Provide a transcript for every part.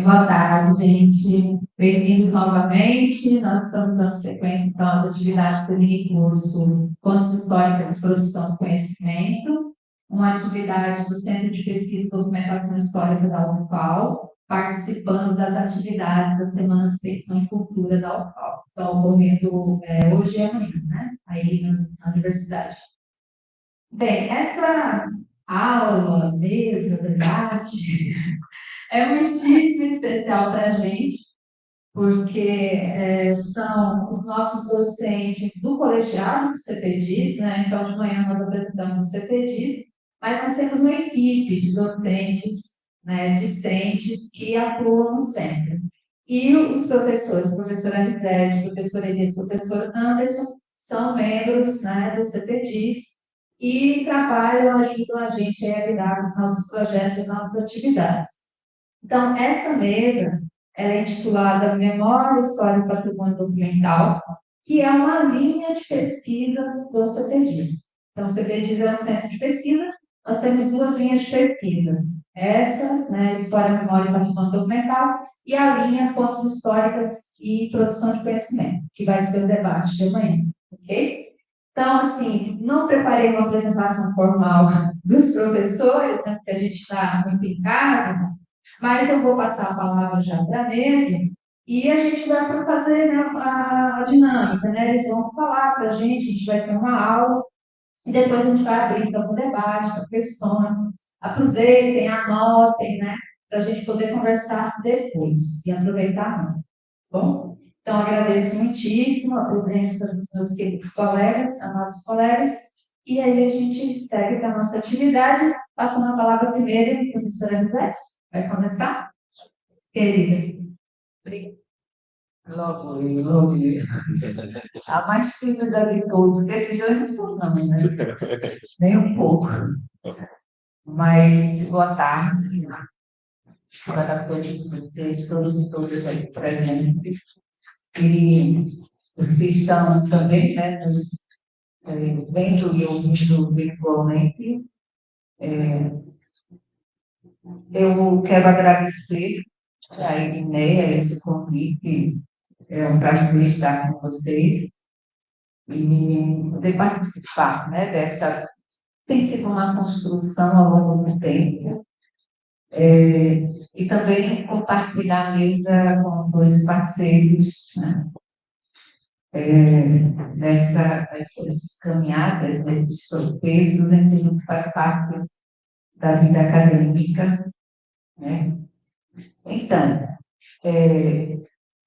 Boa tarde, gente. Bem-vindos novamente. Nós estamos dando sequência, então, às atividades do mini-curso Fontes Históricas de Produção do Conhecimento, uma atividade do Centro de Pesquisa e Documentação Histórica da UFAL, participando das atividades da Semana de Extensão e Cultura da UFAL. Estão ocorrendo hoje e amanhã, né? Aí na universidade. Bem, essa aula, mesa, debate, é muitíssimo especial para a gente, porque são os nossos docentes do colegiado do CPDIS, né? Então, de manhã nós apresentamos o CPDIS, mas nós temos uma equipe de docentes, né, discentes, que atuam no centro. E os professores, professora Aniette, professora Inês, professor Anderson, são membros, né, do CPDIS, e trabalham, ajudam a gente a lidar com os nossos projetos e nossas atividades. Então, essa mesa ela é intitulada Memória, História e Patrimônio Documental, que é uma linha de pesquisa do CPDIS. Então, o CPDIS é um centro de pesquisa, nós temos duas linhas de pesquisa. Essa, né, História, Memória e Patrimônio Documental, e a linha Fontes Históricas e Produção de Conhecimento, que vai ser o debate de amanhã, ok? Então, assim, não preparei uma apresentação formal dos professores, né, porque a gente está muito em casa, mas eu vou passar a palavra já para a mesa e a gente vai para fazer, né, a dinâmica, né? Eles vão falar para a gente vai ter uma aula e depois a gente vai abrir então para o debate, para questões. Aproveitem, anotem, né, para a gente poder conversar depois e aproveitar muito. Bom? Então, agradeço muitíssimo a presença dos meus queridos colegas, amados colegas, e aí a gente segue para a nossa atividade, passando a palavra primeiro, professora Elisete, vai começar? Querida. Obrigada. Logo, a mais tímida de todos, que esses dois não são não, né? Nem um pouco. Mas, boa tarde para todos vocês, todos e todas aí presentes. E os que estão também, né, nos vendo e ouvindo virtualmente. Eu quero agradecer a Edneia esse convite. É um prazer estar com vocês e poder participar, né, dessa. Tem sido uma construção ao longo do tempo. E também compartilhar a mesa com dois parceiros, né, nessas caminhadas, nesses tropeços em que a gente faz parte da vida acadêmica, né? Então,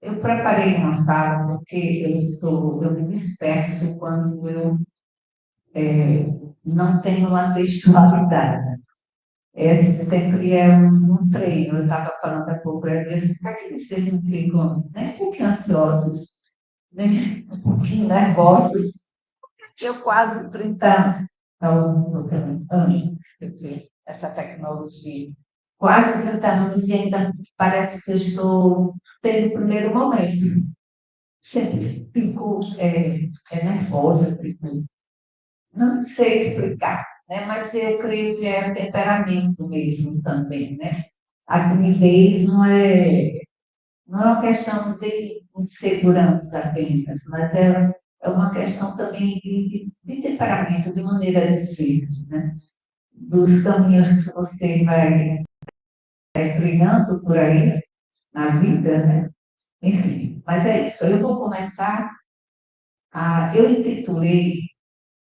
eu preparei uma fala porque eu me disperso quando eu não tenho uma textualidade. Esse sempre é um treino. Eu estava falando há pouco, eu disse, para que vocês não ficam nem um pouquinho ansiosos, nem um pouquinho nervosos? Eu quase 30 anos, quer dizer, essa tecnologia, quase 30 anos e ainda parece que eu estou tendo o primeiro momento. Sempre fico nervosa, não sei explicar, né? Mas eu creio que é temperamento mesmo também, né? A timidez não é uma questão de insegurança apenas, mas é uma questão também de temperamento, de maneira de ser, né? Dos caminhos que você vai trilhando por aí na vida, né? Enfim, mas é isso. Eu vou começar eu intitulei,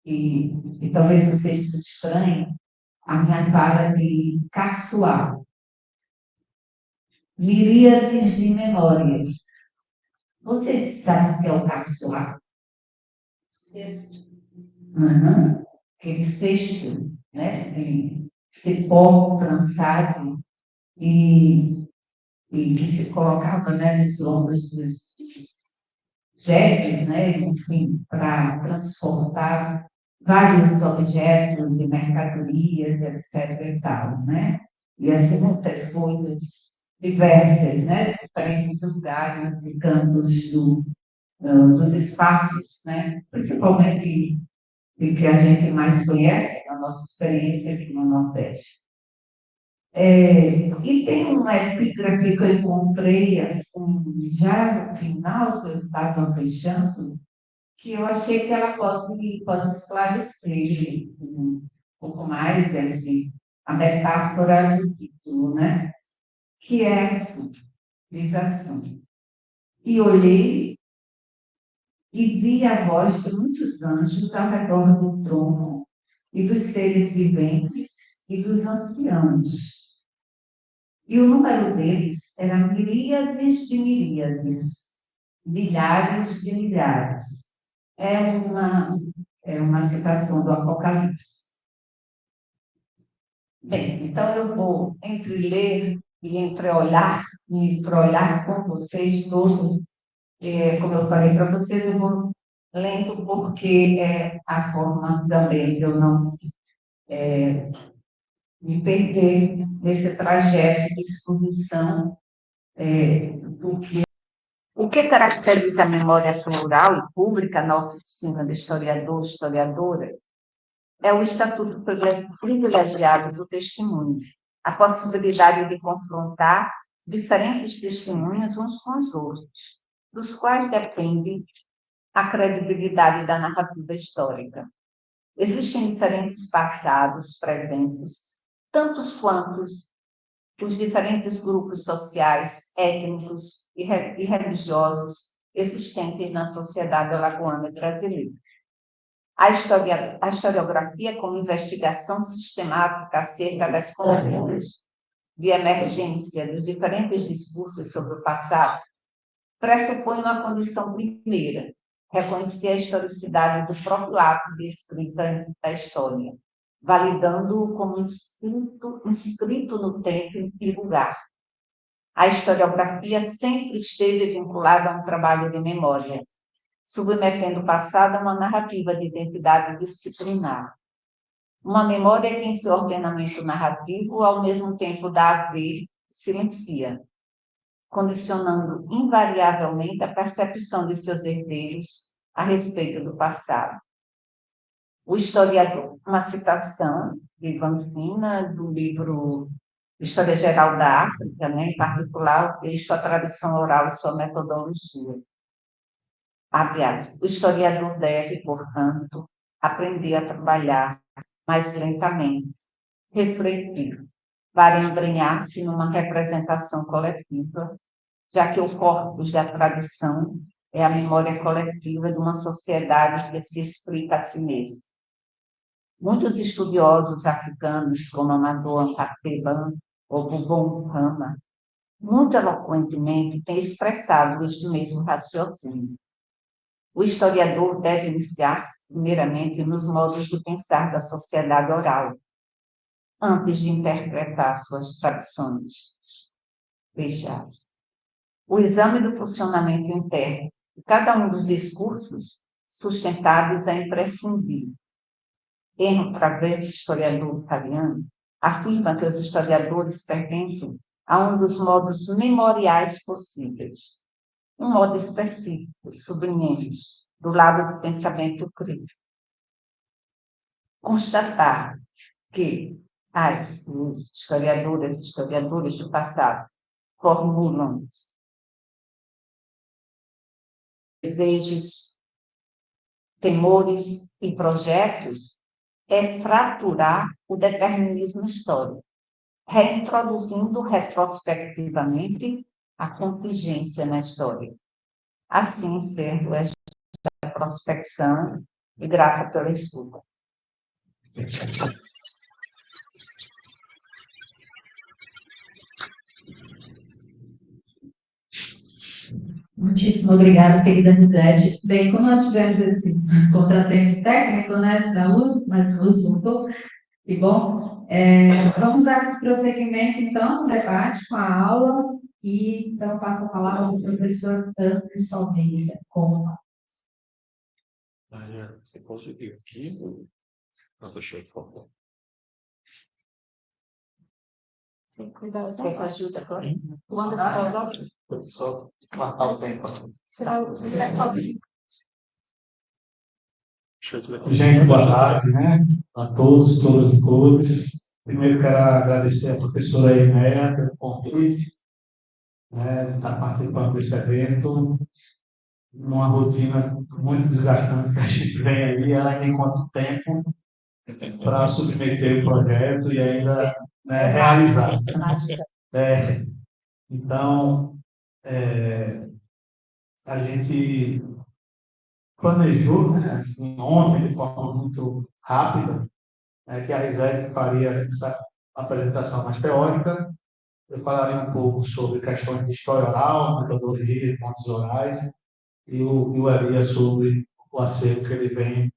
e talvez vocês se estranhem, a minha fala de caçoar. Miríades de memórias. Vocês sabem o que é o caçoar? Uhum. Aquele cesto, né, de cipó trançado e que se colocava, né, nos ombros dos jefes, né, enfim, para transportar vários objetos e mercadorias, etc. e tal, né? E assim muitas coisas diversas, né? Diferentes lugares e cantos dos espaços, né? Principalmente de que a gente mais conhece na nossa experiência aqui no Nordeste. E tem uma epígrafe que eu encontrei, assim, já no final, que eu estava fechando, que eu achei que ela pode esclarecer um pouco mais assim, a metáfora do título, né? Que é assim, diz assim, e olhei e vi a voz de muitos anjos ao redor do trono, e dos seres viventes e dos anciãos. E o número deles era miríades de miríades, milhares de milhares. É uma, é uma citação do Apocalipse. Bem, então eu vou entre ler e entreolhar com vocês todos. Como eu falei para vocês, eu vou lendo porque é a forma também de eu não me perder nesse trajeto de exposição do que. O que caracteriza a memória plural e pública na oficina do historiador, historiadora, é o estatuto privilegiado do testemunho, a possibilidade de confrontar diferentes testemunhos uns com os outros, dos quais depende a credibilidade da narrativa histórica. Existem diferentes passados presentes, tantos quantos os diferentes grupos sociais, étnicos e religiosos existentes na sociedade alagoana brasileira. A historiografia, como investigação sistemática acerca das condições de emergência dos diferentes discursos sobre o passado, pressupõe uma condição primeira, reconhecer a historicidade do próprio ato de escrita da história, validando-o como inscrito no tempo e lugar. A historiografia sempre esteve vinculada a um trabalho de memória, submetendo o passado a uma narrativa de identidade disciplinar. Uma memória que, em seu ordenamento narrativo, ao mesmo tempo dá a ver e silencia, condicionando invariavelmente a percepção de seus herdeiros a respeito do passado. O historiador, uma citação de Ivan Sina, do livro História Geral da África, né, em particular, o texto A Tradição Oral e Sua Metodologia. Abre aspas. O historiador deve, portanto, aprender a trabalhar mais lentamente, refletir, para embrenhar-se numa representação coletiva, já que o corpus da tradição é a memória coletiva de uma sociedade que se explica a si mesma. Muitos estudiosos africanos, como Amadou Ampateba ou Bubon Rama, muito eloquentemente têm expressado este mesmo raciocínio. O historiador deve iniciar-se, primeiramente, nos modos de pensar da sociedade oral, antes de interpretar suas tradições. Fecha-se. O exame do funcionamento interno de cada um dos discursos sustentados é imprescindível. Enno Traverso, historiador italiano, afirma que os historiadores pertencem a um dos modos memoriais possíveis, um modo específico, sublinhemos, do lado do pensamento crítico. Constatar que os historiadores e historiadoras do passado formulam desejos, temores e projetos é fraturar o determinismo histórico, reintroduzindo retrospectivamente a contingência na história. Assim sendo esta prospecção e grata pela escuta. Muitíssimo obrigada, querida Lisete. Bem, como nós tivemos esse contratempo técnico, né, da luz, mas a luz voltou, e bom, vamos dar prosseguimento, então, no debate, com a aula, e então eu passo a palavra ao professor André Salveira. Você conseguiu aqui? Não, deixa eu focar. Sem cuidar, Quer que ajude agora? o Anderson Pausal. Só marcar o tempo. Será o Gente, boa tarde, né? A todos, todas e todos. Primeiro quero agradecer a professora Inéia pelo convite, né, de estar participando desse evento, numa rotina muito desgastante que a gente vem aí, ela ainda encontra tempo para submeter o projeto e ainda, né, realizar. É, então, a gente planejou, né, assim, ontem, de forma muito rápida, que a Risete faria essa apresentação mais teórica. Eu falaria um pouco sobre questões de história oral, metodologia, fontes orais, e o Elias sobre o acervo que ele vem,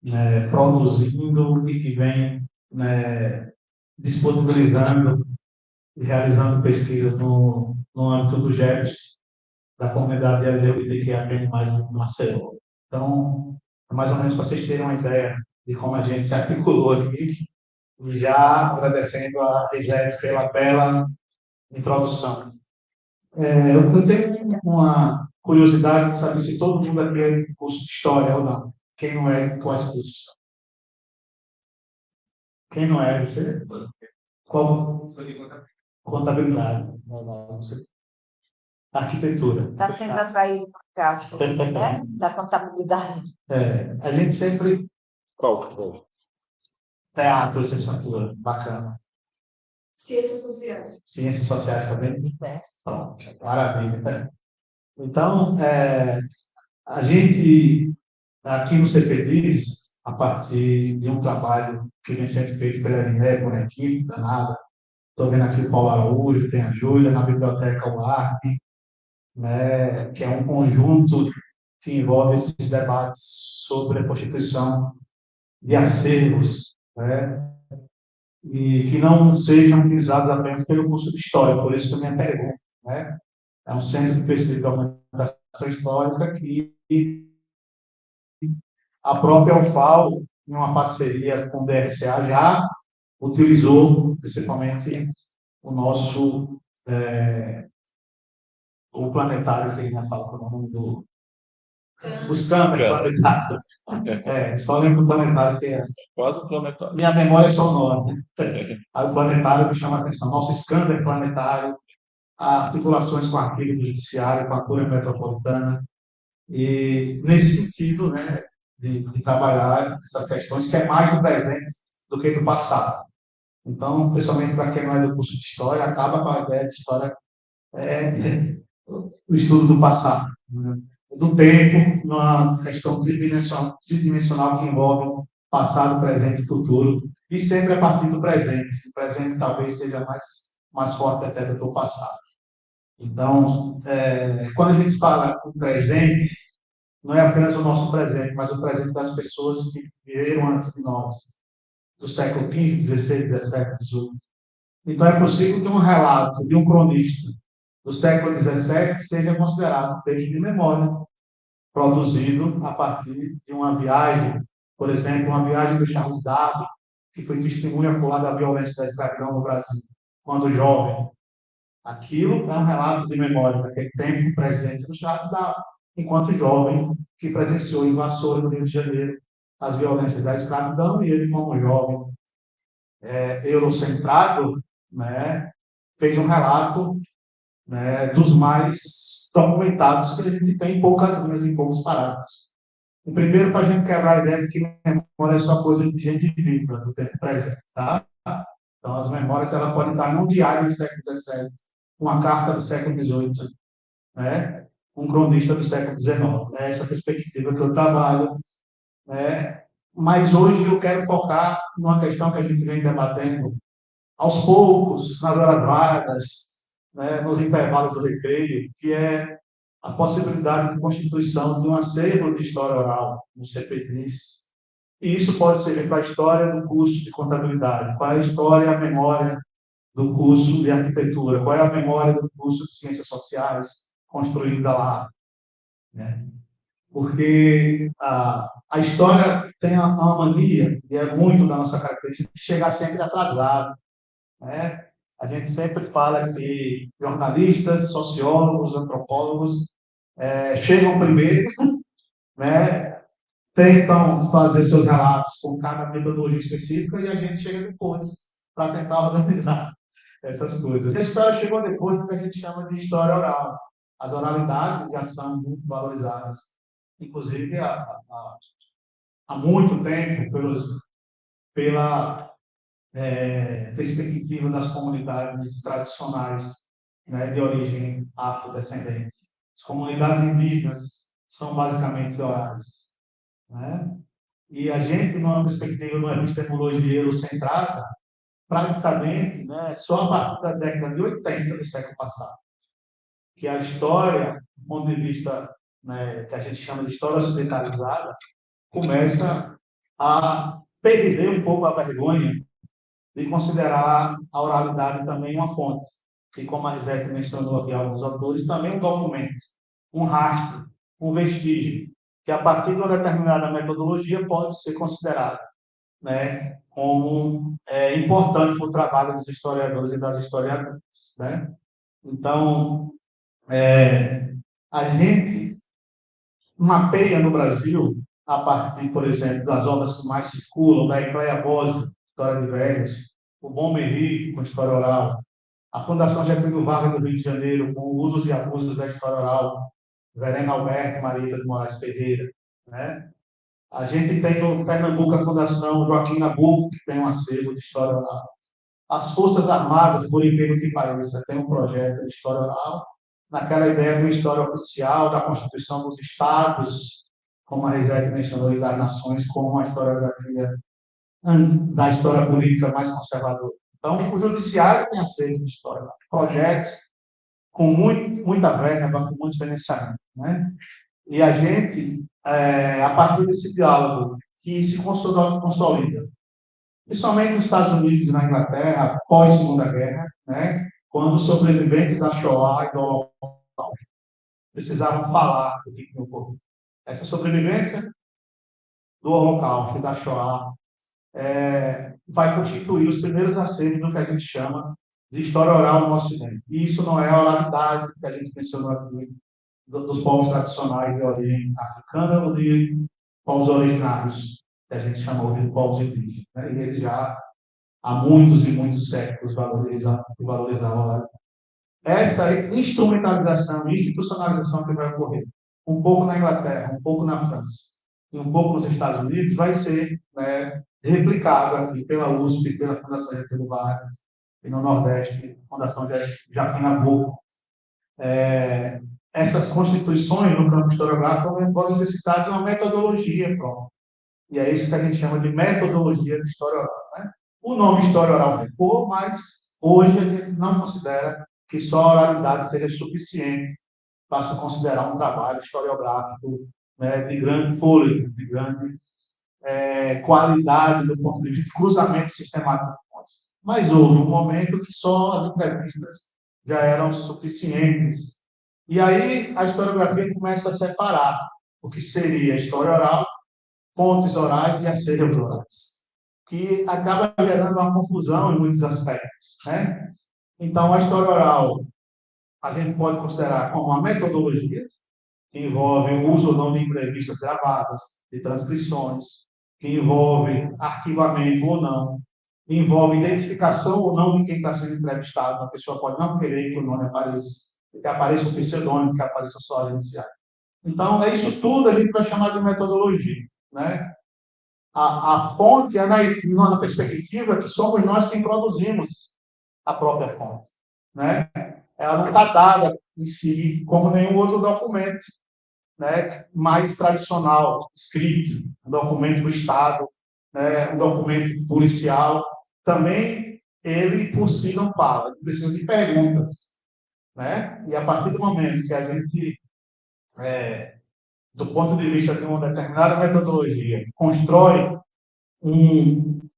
né, produzindo e que vem, né, disponibilizando e realizando pesquisas no âmbito do GEPS, da comunidade LGBTQIA+, no Maceió. Então, é mais ou menos para vocês terem uma ideia de como a gente se articulou aqui, e já agradecendo a Risete pela bela introdução. Eu tenho uma curiosidade de saber se todo mundo aqui é de curso de História ou não. Quem não é, quais cursos? Quem não é, você? Qual? Contabilidade. Não sei. Arquitetura. Está sendo atraído para cá, né? Da contabilidade. A gente sempre... Qual que foi? Teatro, licenciatura. Bacana. Ciências sociais. Ciências sociais também? Pronto. Maravilha. Então, a gente, aqui no CPDIS, a partir de um trabalho que vem sendo feito pela INE, por equipe danada, estou vendo aqui o Paulo Araújo, tem a Júlia, na Biblioteca UARP, né, que é um conjunto que envolve esses debates sobre a constituição de acervos, né, e que não sejam utilizados apenas pelo curso de História, por isso que a minha pergunta, né, é um centro de pesquisa de documentação histórica que a própria UFAL, em uma parceria com o DRCA, já utilizou, principalmente, o nosso o planetário, que ainda fala o nome do... O scanner planetário. Só lembro do planetário que é... Quase um planetário. Minha memória é sonora. Aí o planetário me chama a atenção. Nosso scanner planetário, articulações com o arquivo judiciário, com a Cúria Metropolitana, e nesse sentido, né, de trabalhar essas questões que é mais do presente do que do passado. Então, principalmente para quem não é do curso de História, acaba com a ideia de História, o estudo do passado, né, do tempo, numa questão tridimensional que envolve passado, presente e futuro, e sempre a partir do presente. O presente talvez seja mais forte até do que o passado. Então, quando a gente fala o presente, não é apenas o nosso presente, mas o presente das pessoas que viveram antes de nós, do século XV, XVI, XVII, XVIII. Então, é possível que um relato de um cronista do século XVII seja considerado um texto de memória, produzido a partir de uma viagem, por exemplo, uma viagem do Charles Darwin, que foi testemunha ocular da violência da escravidão no Brasil, quando jovem. Aquilo é um relato de memória daquele tempo presente no Charles Darwin, enquanto jovem que presenciou em Vassoura, no Rio de Janeiro, as violências da escravidão, e ele, como jovem eurocentrado, né, fez um relato, né, dos mais documentados que a gente tem em poucas linhas, em poucos parágrafos. O primeiro, para a gente quebrar a ideia de que memória é só coisa de gente viva, do tempo presente. Tá? Então, as memórias ela podem estar num diário do século XVII, uma carta do século XVIII, né? Um cronista do século XIX. É essa perspectiva que eu trabalho. Né? Mas hoje eu quero focar numa questão que a gente vem debatendo aos poucos, nas horas vagas, né? Nos intervalos do recreio, que é a possibilidade de constituição de um acervo de história oral no CPDIS. E isso pode ser para a história do curso de contabilidade, qual é a história e a memória do curso de arquitetura, qual é a memória do curso de ciências sociais construída lá. Né? Porque a história tem uma mania, e é muito da nossa característica, de chegar sempre atrasado. Né? A gente sempre fala que jornalistas, sociólogos, antropólogos chegam primeiro, né? tentam fazer seus relatos com cada metodologia específica e a gente chega depois para tentar organizar essas coisas. A história chegou depois do que a gente chama de história oral. As oralidades já são muito valorizadas, inclusive há muito tempo, pela perspectiva das comunidades tradicionais, né, de origem afrodescendente. As comunidades indígenas são basicamente orais, né? E a gente, numa perspectiva, numa epistemologia eurocentrada, praticamente, né, só a partir da década de 80 do século passado, que a história, do ponto de vista, né, que a gente chama de história ocidentalizada, começa a perder um pouco a vergonha de considerar a oralidade também uma fonte, que, como a Risete mencionou aqui alguns autores, também um documento, um rastro, um vestígio, que a partir de uma determinada metodologia pode ser considerado, né, como importante para o trabalho dos historiadores e das historiadoras, né? Então, a gente mapeia no Brasil, a partir, por exemplo, das obras que mais circulam, da Ecléia Bose, História de Velhos, o Bom Merri, com História Oral, a Fundação Getúlio Vargas do Rio de Janeiro, com Usos e Abusos da História Oral, Verena Alberto e Marita de Moraes Ferreira, né? A gente tem no Pernambuco a Fundação Joaquim Nabuco, que tem um acervo de História Oral. As Forças Armadas, por incrível que pareça, tem um projeto de História Oral, naquela ideia de uma história oficial, da Constituição dos Estados, como a Risete mencionou, e das nações, como uma historiografia da história política mais conservadora. Então, o Judiciário tem acervo de história, projetos com muita verba, com muito financiamento, né? E a gente, a partir desse diálogo que se consolida, principalmente nos Estados Unidos e na Inglaterra, pós-Segunda Guerra, né? Quando os sobreviventes da Shoah e do Holocausto precisavam falar do que ocorreu. Essa sobrevivência do Holocausto e da Shoah vai constituir os primeiros acervos do que a gente chama de história oral no Ocidente. E isso não é a oralidade que a gente mencionou aqui, dos povos tradicionais de origem africana ou de povos originários, que a gente chamou de povos indígenas, né? E eles já há muitos e muitos séculos valorizavam a oralidade. Essa instrumentalização, institucionalização que vai ocorrer, um pouco na Inglaterra, um pouco na França e um pouco nos Estados Unidos, vai ser, né, replicada aqui pela USP, pela Fundação Getúlio Vargas, e no Nordeste, Fundação Joaquim Nabuco. Essas constituições no campo historiográfico vão necessitar de uma metodologia própria. E é isso que a gente chama de metodologia de história oral, né? O nome história oral ficou, mas hoje a gente não considera que só a oralidade seja suficiente para se considerar um trabalho historiográfico, né, de grande fôlego, de grande qualidade do ponto de vista de cruzamento sistemático de fontes. Mas houve um momento que só as entrevistas já eram suficientes. E aí a historiografia começa a separar o que seria a história oral, fontes orais e acervos orais, que acaba gerando uma confusão em muitos aspectos, né? Então, a história oral a gente pode considerar como uma metodologia que envolve o uso ou não de entrevistas gravadas, de transcrições, que envolve arquivamento ou não, envolve identificação ou não de quem está sendo entrevistado. A pessoa pode não querer que o nome apareça, que apareça o pseudônimo, que apareça só as iniciais. Então, é isso tudo a gente vai chamar de metodologia, né? A fonte é na perspectiva que somos nós quem produzimos a própria fonte, né? Ela não está dada em si como nenhum outro documento, né, mais tradicional, escrito, um documento do Estado, né, um documento policial. Também ele por si não fala, ele precisa de perguntas, né? E a partir do momento que a gente do ponto de vista de uma determinada metodologia, constrói um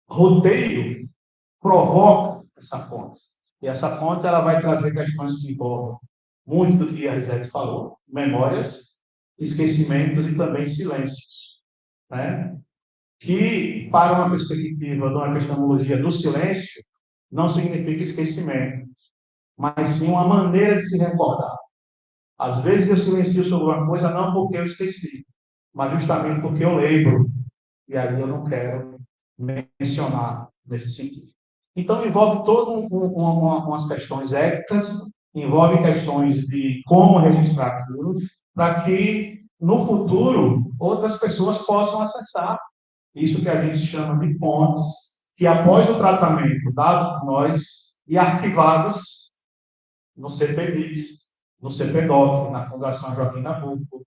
roteiro, provoca essa fonte. E essa fonte ela vai trazer questões que envolvem muito do que a Risete falou, memórias, esquecimentos e também silêncios, né? Que, para uma perspectiva de uma epistemologia do silêncio, não significa esquecimento, mas sim uma maneira de se recordar. Às vezes eu silencio sobre uma coisa não porque eu esqueci, mas justamente porque eu lembro, e aí eu não quero mencionar nesse sentido. Então, envolve todas umas questões éticas, envolve questões de como registrar aquilo, para que, no futuro, outras pessoas possam acessar isso que a gente chama de fontes, que após o tratamento dado por nós e arquivados no CPDIS, no CPDOC, na Fundação Joaquim Nabuco,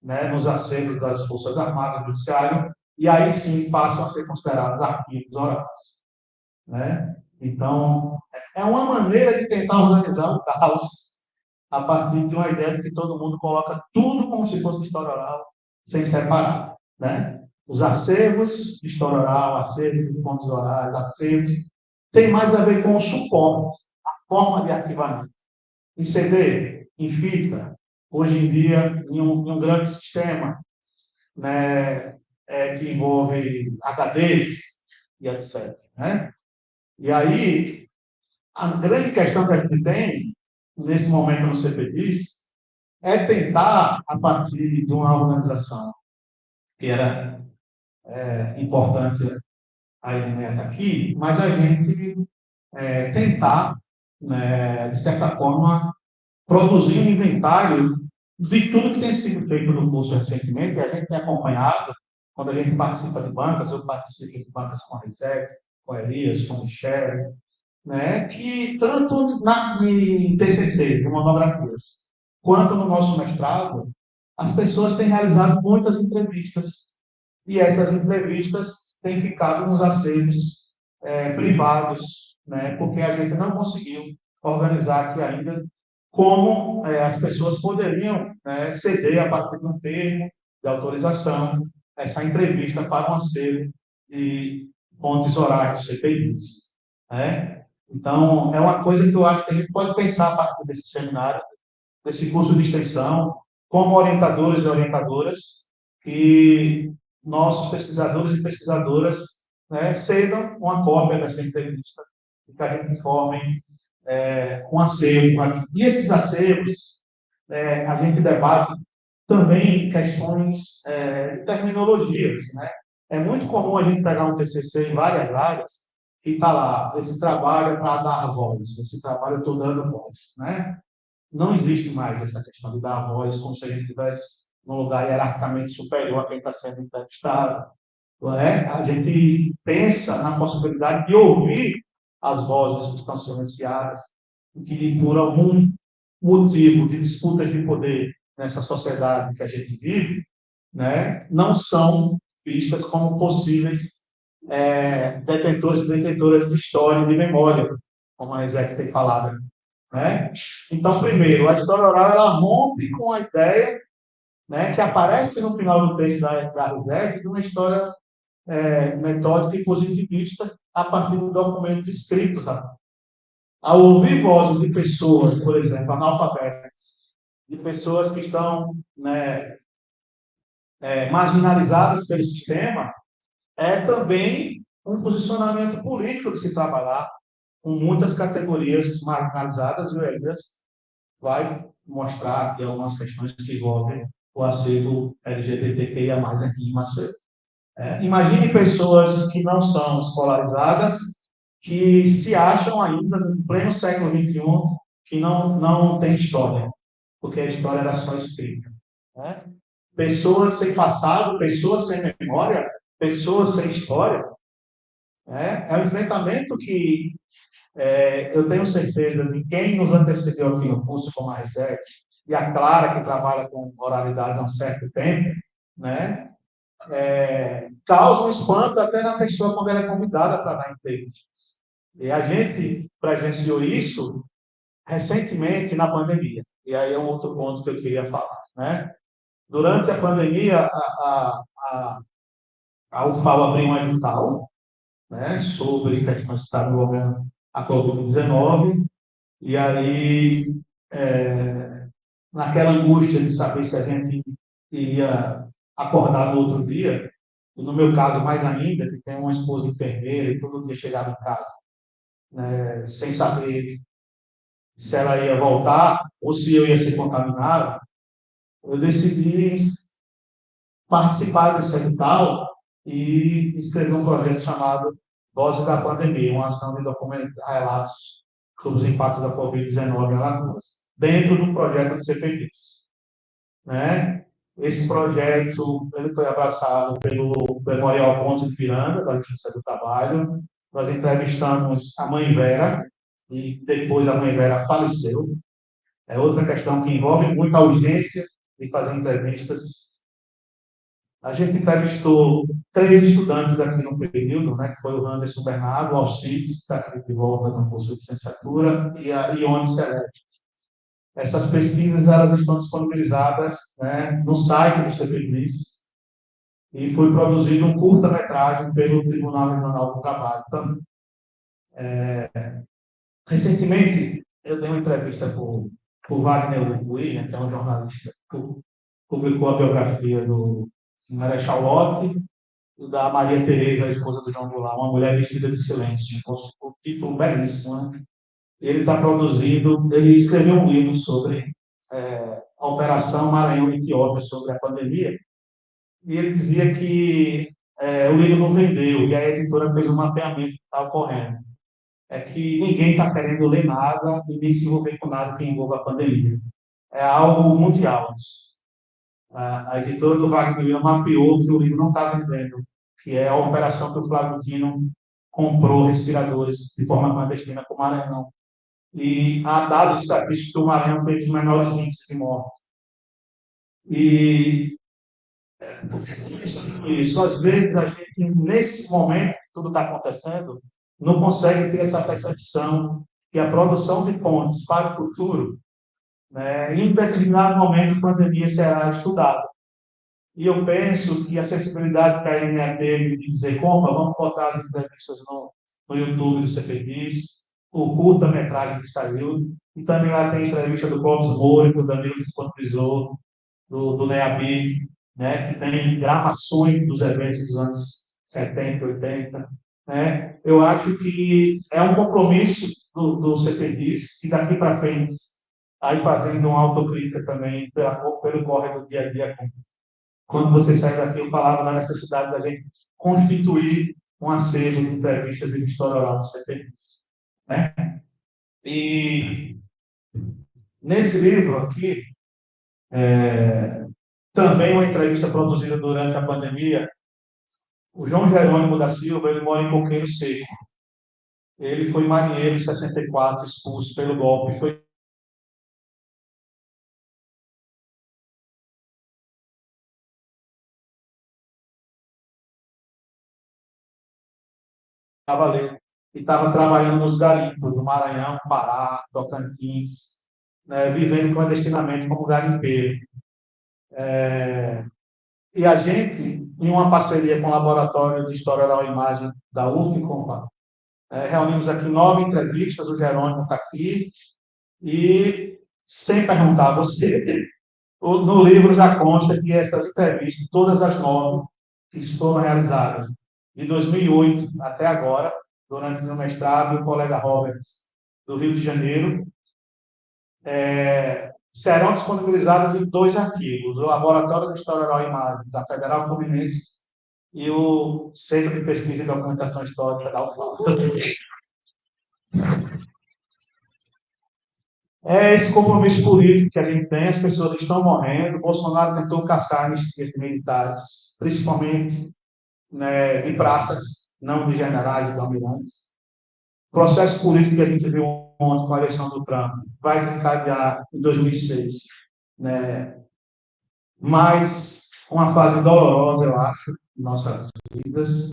né, nos acervos das Forças Armadas, do Judiciário, e aí sim passam a ser considerados arquivos orais. Né? Então, é uma maneira de tentar organizar o caos a partir de uma ideia de que todo mundo coloca tudo como se fosse história oral, sem separar. Né? Os acervos de história oral, acervos de fontes orais, acervos, tem mais a ver com o suporte, a forma de arquivamento. Em CD, em fita, hoje em dia, em um grande sistema, né, que envolve HDs e etc. Né? E aí, a grande questão que a gente tem, nesse momento no CPDIS, é tentar, a partir de uma organização que era importante a Elimeta aqui, mas a gente tentar, né, de certa forma, produzir um inventário de tudo que tem sido feito no curso recentemente, e a gente tem acompanhado, quando a gente participa de bancas, eu participo de bancas com a Reset, com a Elias, com o Michel, né, que tanto em TCC, em monografias, quanto no nosso mestrado, as pessoas têm realizado muitas entrevistas. E essas entrevistas têm ficado nos acervos privados, né, porque a gente não conseguiu organizar aqui ainda como as pessoas poderiam ceder, a partir de um termo de autorização, essa entrevista para um acervo de fontes orais, CPIs. Né? Então, é uma coisa que eu acho que a gente pode pensar a partir desse seminário, desse curso de extensão, como orientadores e orientadoras, que nossos pesquisadores e pesquisadoras cedam uma cópia dessa entrevista e que a gente forme um acervo aqui. E esses acervos, a gente debate também questões de terminologias. Né? É muito comum a gente pegar um TCC em várias áreas e está lá, esse trabalho é para dar voz, esse trabalho eu estou dando voz. Né? Não existe mais essa questão de dar voz como se a gente estivesse num lugar hierarquicamente superior a quem está sendo entrevistado. Não é? A gente pensa na possibilidade de ouvir as vozes que estão silenciadas, que por algum motivo de disputas de poder nessa sociedade que a gente vive, né, não são vistas como possíveis detentores e detentoras de história e de memória, como a Isaac tem falado. Né? Então, primeiro, a história oral ela rompe com a ideia, né, que aparece no final do texto da Isaac de uma história metódica e positivista a partir de documentos escritos. Sabe? Ao ouvir vozes de pessoas, por exemplo, analfabetas, de pessoas que estão marginalizadas pelo sistema, é também um posicionamento político de se trabalhar com muitas categorias marginalizadas, e o Elias vai mostrar aqui algumas questões que envolvem o acervo LGBTQIA+, aqui em Macedo. Imagine pessoas que não são escolarizadas, que se acham ainda no pleno século XXI, que não tem história, porque a história era só escrita. Né? Pessoas sem passado, pessoas sem memória, pessoas sem história. É um enfrentamento que eu tenho certeza de quem nos antecedeu aqui no curso, como a Reset, e a Clara, que trabalha com oralidades há um certo tempo, né? Causa um espanto até na pessoa quando ela é convidada para dar entrevista. E a gente presenciou isso recentemente na pandemia. E aí é um outro ponto que eu queria falar. Né? Durante a pandemia, a UFAL abriu um edital, né, sobre questões que estavam envolvendo a Covid-19, e aí, naquela angústia de saber se a gente iria acordar no outro dia, e no meu caso mais ainda, que tenho uma esposa enfermeira e todo dia chegava em casa, né, sem saber se ela ia voltar ou se eu ia ser contaminado, eu decidi participar desse edital e escrever um projeto chamado Vozes da Pandemia, uma ação de documentar relatos sobre os impactos da Covid-19 em Alagoas, dentro do projeto do CPDIS, né? Esse projeto ele foi abraçado pelo Memorial Pontes de Piranga, da Justiça do Trabalho. Nós entrevistamos a mãe Vera, e depois a mãe Vera faleceu. É outra questão que envolve muita urgência de fazer entrevistas. A gente entrevistou 3 estudantes aqui no período, né, que foi o Anderson Bernardo, o Alcides, que está aqui de volta no curso de licenciatura, e a Ione Celeste. Essas pesquisas elas estão disponibilizadas, né, no site do CPDIS, e foi produzido um curta-metragem pelo Tribunal Regional do Trabalho também. Recentemente, eu dei uma entrevista com o Wagner William, que é um jornalista, que publicou a biografia do Marechal Lott e da Maria Tereza, a esposa do João Goulart, Uma Mulher Vestida de Silêncio. O título belíssimo, né? Ele está produzindo, ele escreveu um livro sobre a Operação Maranhão e Etiópia, sobre a pandemia, e ele dizia que o livro não vendeu, e a editora fez um mapeamento que está ocorrendo. É que ninguém está querendo ler nada e nem se envolver com nada que envolva a pandemia. É algo mundial. A editora do Wagner William mapeou que o livro não está vendendo, que é a operação que o Flávio Dino comprou respiradores de forma clandestina com o Maranhão. E há dados estatísticos que o Maranhão tem os menores índices de morte. E isso, às vezes, a gente, nesse momento que tudo está acontecendo, não consegue ter essa percepção que a produção de fontes para o futuro, né, em determinado momento, a pandemia será estudada. E eu penso que a sensibilidade que a INE teve de dizer, compra, vamos botar as entrevistas no YouTube do CPDIS, o curta-metragem que saiu, e também lá tem entrevista do Clóvis Moura, que o Danilo disponibilizou, do NEABIC, né, que tem gravações dos eventos dos anos 70, 80. Né? Eu acho que é um compromisso do CPDIS, e daqui para frente, aí fazendo uma autocrítica também pelo corre do dia a dia. Quando você sai daqui, eu falava da necessidade da gente constituir um acervo de entrevistas de história oral do CPDIS. Né? E nesse livro aqui, também uma entrevista produzida durante a pandemia, o João Jerônimo da Silva, ele mora em Coqueiro Seco. Ele foi marinheiro em 64, expulso pelo golpe, foi cavaleiro e estava trabalhando nos garimpos do Maranhão, Pará, Tocantins, né, vivendo clandestinamente como garimpeiro. E a gente, em uma parceria com o Laboratório de História Oral e Imagem da UFCOM, reunimos aqui 9 entrevistas, o Jerônimo está aqui, e sem perguntar a você, no livro já consta que essas entrevistas, todas as 9 que foram realizadas de 2008 até agora, durante o meu mestrado, o colega Roberts, do Rio de Janeiro, serão disponibilizadas em 2 arquivos, o Laboratório de História Oral e Imagem da Federal Fluminense e o Centro de Pesquisa e Documentação Histórica da UFAL. É esse compromisso político que a gente tem, as pessoas estão morrendo, Bolsonaro tentou caçar anistias de militares, principalmente, né, de praças, não de generais e de almirantes. O processo político que a gente viu ontem com a eleição do Trump vai desencadear em 2006, né, mas uma fase dolorosa, eu acho, em nossas vidas,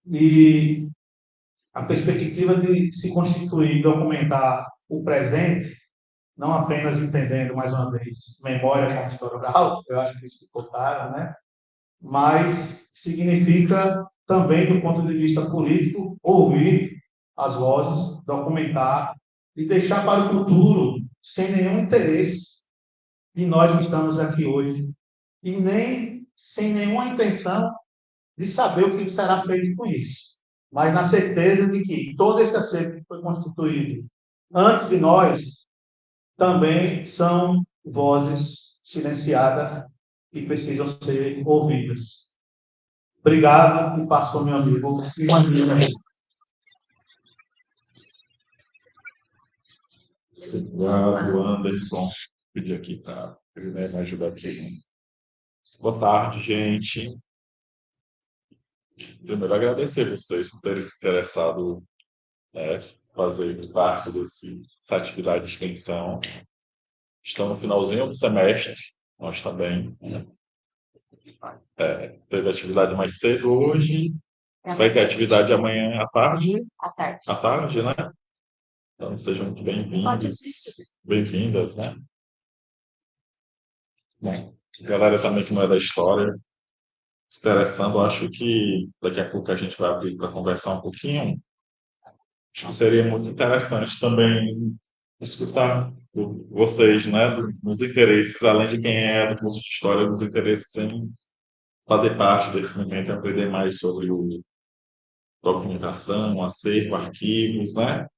e a perspectiva de se constituir, documentar o presente, não apenas entendendo, mais uma vez, memória como história oral, eu acho que isso ficou claro, né? Mas significa também, do ponto de vista político, ouvir as vozes, documentar e deixar para o futuro, sem nenhum interesse de nós que estamos aqui hoje, e nem sem nenhuma intenção de saber o que será feito com isso, mas na certeza de que todo esse acervo que foi constituído antes de nós também são vozes silenciadas e precisam ser ouvidas. Obrigado, e passo ao meu amigo Ivanildo. Obrigado, Anderson. Pedi aqui para ele me ajudar aqui. Boa tarde, gente. Primeiro, agradecer vocês por terem se interessado em fazer parte dessa atividade de extensão. Estamos no finalzinho do semestre, nós também. Teve atividade mais cedo hoje, vai ter atividade amanhã à tarde. À tarde, né? Então, sejam muito bem-vindos, bem-vindas, né? Bom, galera também que não é da história, se interessando, acho que daqui a pouco a gente vai abrir para conversar um pouquinho. Acho que seria muito interessante também escutar vocês, né, dos interesses, além de quem é do curso de História, dos interesses em fazer parte desse momento e aprender mais sobre o documentação, acervo, arquivos, né?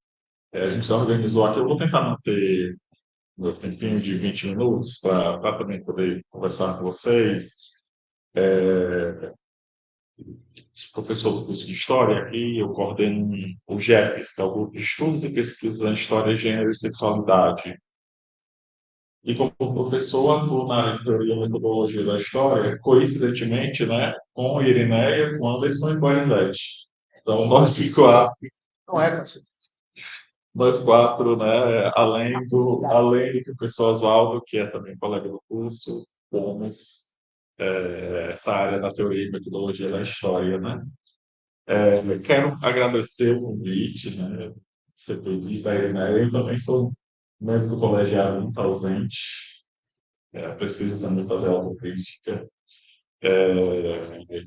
A gente já organizou aqui, eu vou tentar manter meu tempinho de 20 minutos para também poder conversar com vocês. Professor do curso de História aqui, eu coordeno o GEPS, que é o Grupo de Estudos e Pesquisas em História, Gênero e Sexualidade. E como professor, atuo na área de Teoria e Metodologia da História, coincidentemente, né, com Irineia, com Anderson e com a Elisete. Então, Não é, Francisco? nós quatro, né, além do professor Oswaldo, que é também colega do curso, pomos essa área da Teoria e Metodologia da História, né? Quero agradecer o convite, né? Você fez da Irineia. Eu também sou membro do colegiado muito ausente. Preciso também fazer autocrítica.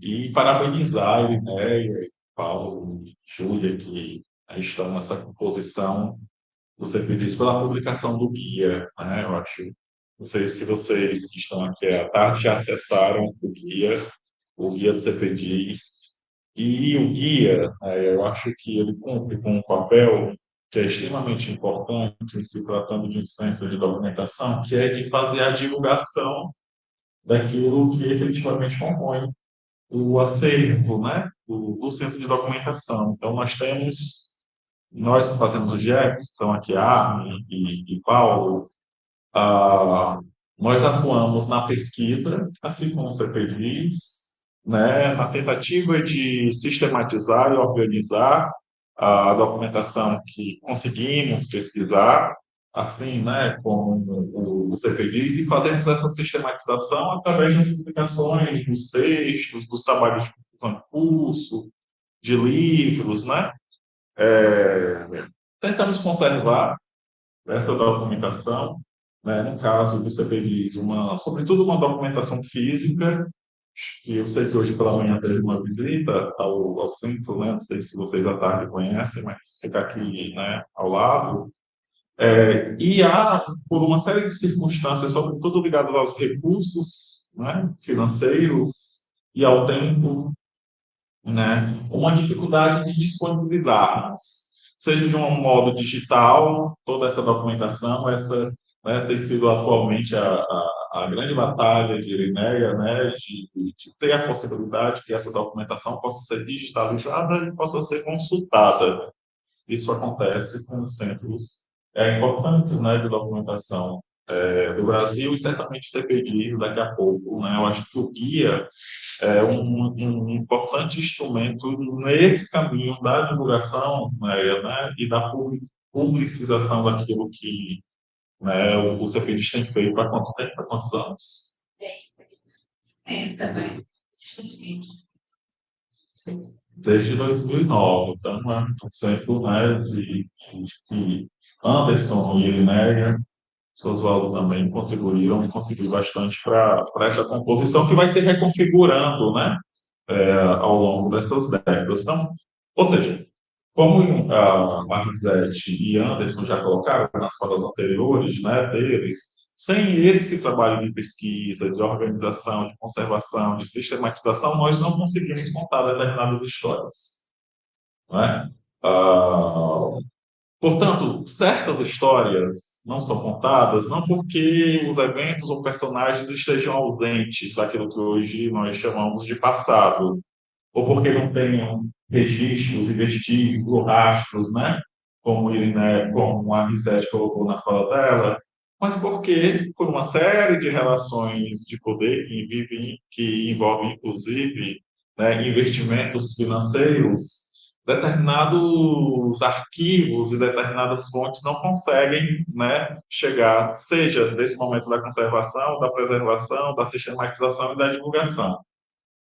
E parabenizar a Irineia, Paulo, Júlia, que estão nessa composição do CPDIS pela publicação do guia, né? Eu acho, não sei se vocês que estão aqui à tarde já acessaram o guia do CPDIS, e o guia, eu acho que ele cumpre com um papel que é extremamente importante em se tratando de um centro de documentação, que é de fazer a divulgação daquilo que efetivamente compõe o acervo, né, do centro de documentação. Então, nós que fazemos o GEP, estão aqui a Armin e Paulo, ah, nós atuamos na pesquisa, assim como o CPDIS, né, na tentativa de sistematizar e organizar a documentação que conseguimos pesquisar, assim, né, como o CPDIS, e fazemos essa sistematização através das publicações, dos textos, dos trabalhos de conclusão de curso, de livros, né? Tentamos conservar essa documentação, né, no caso do CPDIS, sobretudo uma documentação física, que eu sei que hoje pela manhã teve uma visita ao centro, né, não sei se vocês à tarde conhecem, mas fica aqui, né, ao lado. E há, por uma série de circunstâncias, sobretudo ligadas aos recursos, né, financeiros e ao tempo, né, uma dificuldade de disponibilizarmos, seja de um modo digital, toda essa documentação, né, tem sido atualmente a grande batalha de Irineia, né, de ter a possibilidade que essa documentação possa ser digitalizada e possa ser consultada. Isso acontece com os centros importantes, né, de documentação do Brasil, e certamente você pedir daqui a pouco, né? Eu acho que o guia é um importante instrumento nesse caminho da divulgação, né, e da publicização daquilo que, né, o CPDIS tem feito há quanto tempo, há quantos anos? Também. Desde 2009. Então, é um centro, né, de Anderson e Irineia, Oswaldo também contribuíram bastante para essa composição que vai se reconfigurando, né, ao longo dessas décadas. Então, ou seja, como a Marisete e Anderson já colocaram nas falas anteriores, né, deles, sem esse trabalho de pesquisa, de organização, de conservação, de sistematização, nós não conseguimos contar determinadas histórias, não é? Ah, Portanto, certas histórias não são contadas não porque os eventos ou personagens estejam ausentes daquilo que hoje nós chamamos de passado, ou porque não tenham registros e vestígios ou rastros, né? Como a Risete colocou na fala dela, mas porque, por uma série de relações de poder que envolvem, inclusive, né, investimentos financeiros, determinados arquivos e determinadas fontes não conseguem, né, chegar, seja nesse momento da conservação, da preservação, da sistematização e da divulgação.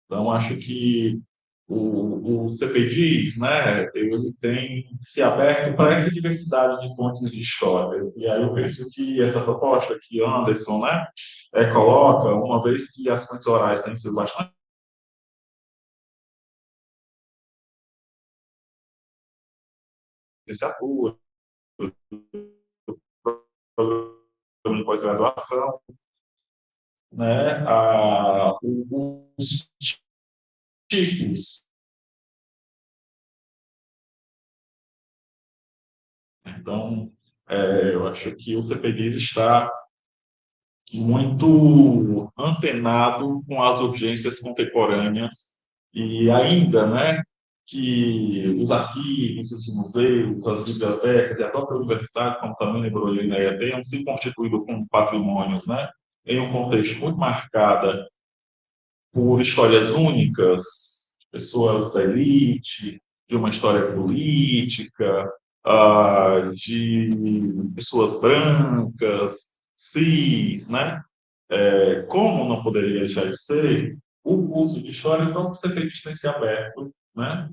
Então, acho que o CPDIS, né, ele tem se aberto para essa diversidade de fontes de histórias. E aí eu penso que essa proposta que Anderson, né, coloca, uma vez que as fontes orais têm sido bastante licenciatura, programa de pós-graduação, né, os tipos. Então, eu acho que o CPDIS está muito antenado com as urgências contemporâneas e ainda, né, que os arquivos, os museus, as bibliotecas e a própria universidade, como também lembrou a Linéia, tenham se constituído como patrimônios, né, em um contexto muito marcado por histórias únicas, pessoas da elite, de uma história política, de pessoas brancas, cis, né? Como não poderia deixar de ser, o curso de História, então, você tem que ser aberto, né?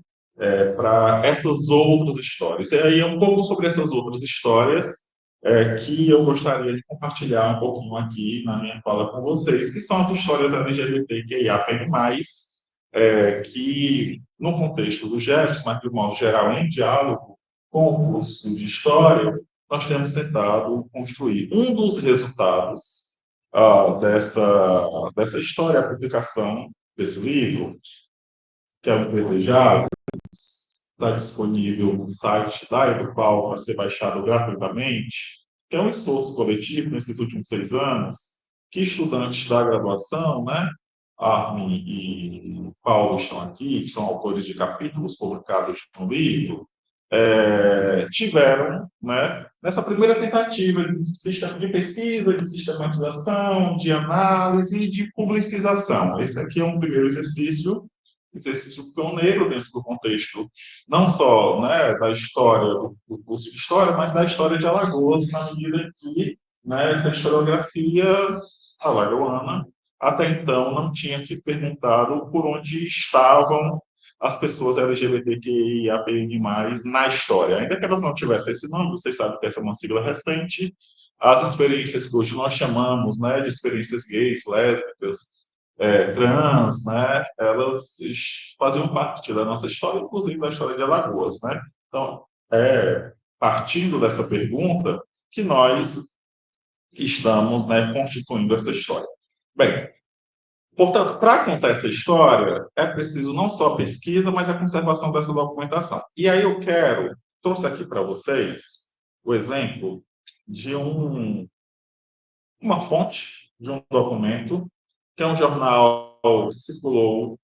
Para essas outras histórias. E aí é um pouco sobre essas outras histórias que eu gostaria de compartilhar um pouquinho aqui na minha fala com vocês, que são as histórias LGBTQIAPN+, que, no contexto do Jefferson, mas de modo geral, em diálogo com o curso de História, nós temos tentado construir. Um dos resultados dessa história, a publicação desse livro, que é o Desejável, está disponível no site da Edufal para ser baixado gratuitamente, que é um esforço coletivo nesses últimos 6 anos, que estudantes da graduação, né, Armin e Paulo estão aqui, que são autores de capítulos publicados no livro, tiveram, né, nessa primeira tentativa de pesquisa, de sistematização, de análise e de publicização. Esse aqui é um primeiro exercício pioneiro dentro do contexto, não só, né, da história, do curso de História, mas da história de Alagoas, na medida que, né, essa historiografia alagoana até então não tinha se perguntado por onde estavam as pessoas LGBTQIAPN+, na história. Ainda que elas não tivessem esse nome, vocês sabem que essa é uma sigla recente, as experiências que hoje nós chamamos, né, de experiências gays, lésbicas, trans, né, elas faziam parte da nossa história, inclusive da história de Alagoas, né? Então, partindo dessa pergunta, que nós estamos, né, constituindo essa história. Bem, portanto, para contar essa história, é preciso não só a pesquisa, mas a conservação dessa documentação. E aí trouxe aqui para vocês o exemplo de uma fonte, de um documento, que é um jornal que circulou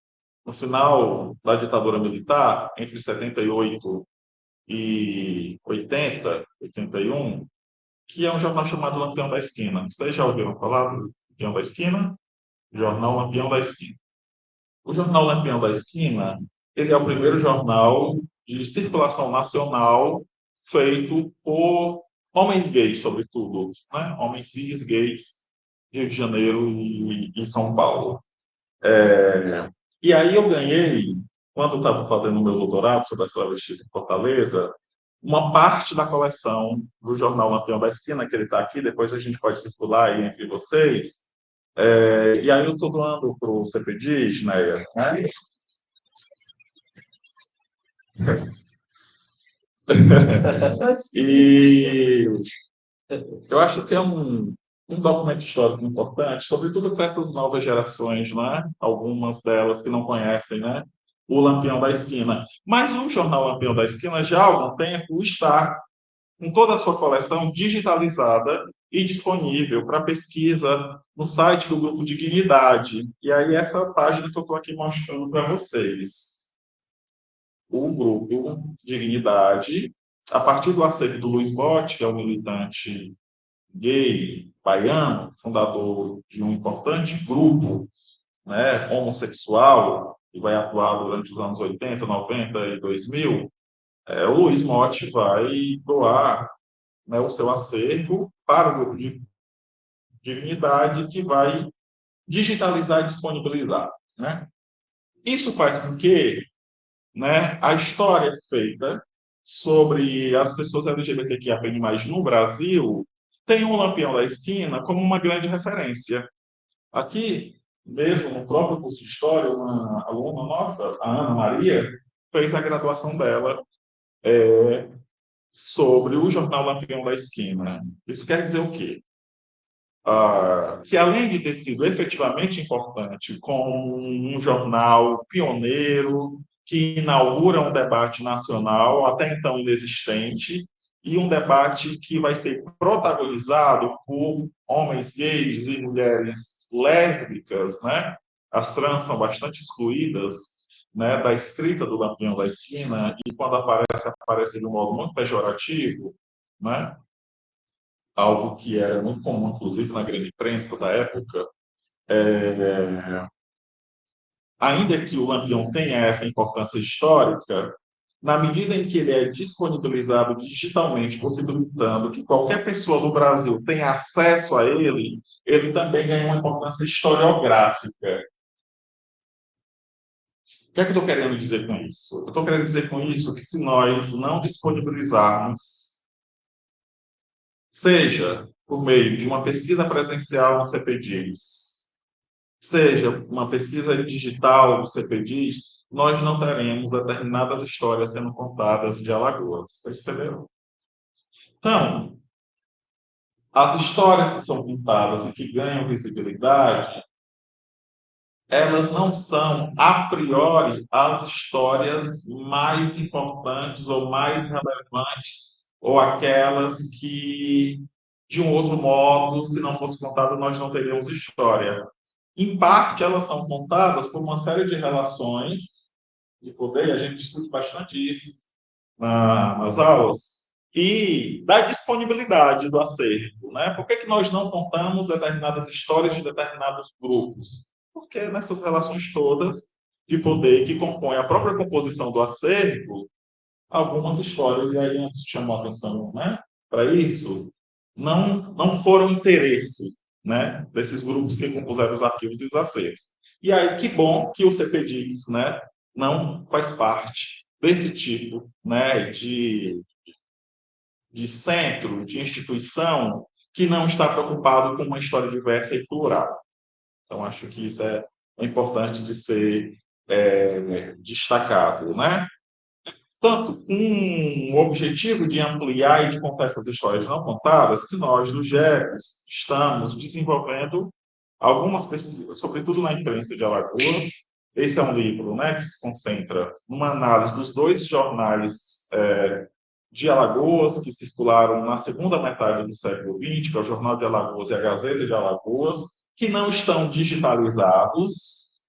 no final da ditadura militar, entre 78 e 80, 81, que é um jornal chamado Lampião da Esquina. Vocês já ouviram falar do Lampião da Esquina? Jornal Lampião da Esquina. O jornal Lampião da Esquina, ele é o primeiro jornal de circulação nacional feito por homens gays, sobretudo, né? Homens cis gays, Rio de Janeiro e São Paulo. E aí eu ganhei, quando estava fazendo o meu doutorado sobre a escravagismo em Fortaleza, uma parte da coleção do jornal Lampião da Esquina, que ele está aqui, depois a gente pode circular aí entre vocês. E aí eu estou doando para o CPDIS, né? E eu acho que é um documento histórico importante, sobretudo para essas novas gerações, né? Algumas delas que não conhecem, né? O Lampião da Esquina. Mas o jornal Lampião da Esquina já há algum tempo está com toda a sua coleção digitalizada e disponível para pesquisa no site do Grupo Dignidade. E aí, essa página que eu estou aqui mostrando para vocês. O Grupo Dignidade, a partir do acervo do Luiz Botti, que é um militante gay, baiano, fundador de um importante grupo, né, homossexual, que vai atuar durante os anos 80, 90 e 2000, o Luiz Motti vai doar, né, o seu acervo para o grupo de dignidade, que vai digitalizar e disponibilizar. Né? Isso faz com que, né, a história feita sobre as pessoas LGBTQIA+, no Brasil tenha o Lampião da Esquina como uma grande referência. Aqui, mesmo no próprio curso de História, uma aluna nossa, a Ana Maria, fez a graduação dela sobre o jornal Lampião da Esquina. Isso quer dizer o quê? Que além de ter sido efetivamente importante como um jornal pioneiro, que inaugura um debate nacional até então inexistente, e um debate que vai ser protagonizado por homens gays e mulheres lésbicas, né? As trans são bastante excluídas, né, da escrita do Lampião da Esquina, e quando aparece de um modo muito pejorativo, né? Algo que era muito comum, inclusive, na grande imprensa da época. Ainda que o Lampião tenha essa importância histórica, na medida em que ele é disponibilizado digitalmente, possibilitando que qualquer pessoa do Brasil tenha acesso a ele, ele também ganha uma importância historiográfica. O que é que eu estou querendo dizer com isso? Eu estou querendo dizer com isso que se nós não disponibilizarmos, seja por meio de uma pesquisa presencial no CPDIS, seja uma pesquisa digital do CPDIS, nós não teremos determinadas histórias sendo contadas de Alagoas. Vocês entenderam? Então, as histórias que são contadas e que ganham visibilidade, elas não são, a priori, as histórias mais importantes ou mais relevantes, ou aquelas que, de um outro modo, se não fosse contada, nós não teríamos história. Em parte, elas são contadas por uma série de relações de poder, e a gente discute bastante isso nas aulas, e da disponibilidade do acervo. Né? Por que nós não contamos determinadas histórias de determinados grupos? Porque nessas relações todas de poder que compõem a própria composição do acervo, algumas histórias, e aí antes chamou a atenção, né, para isso, não foram interesse, né, desses grupos que compuseram os arquivos e os acervos. E aí, que bom que o CPDIS, né, não faz parte desse tipo, né, de centro, de instituição que não está preocupado com uma história diversa e plural. Então, acho que isso é importante de ser destacado, né? Tanto um objetivo de ampliar e de contar essas histórias não contadas, que nós, do GEPES, estamos desenvolvendo algumas pesquisas, sobretudo na imprensa de Alagoas. Esse é um livro, né, que se concentra numa análise dos dois jornais de Alagoas, que circularam na segunda metade do século XX, que é o Jornal de Alagoas e a Gazeta de Alagoas, que não estão digitalizados,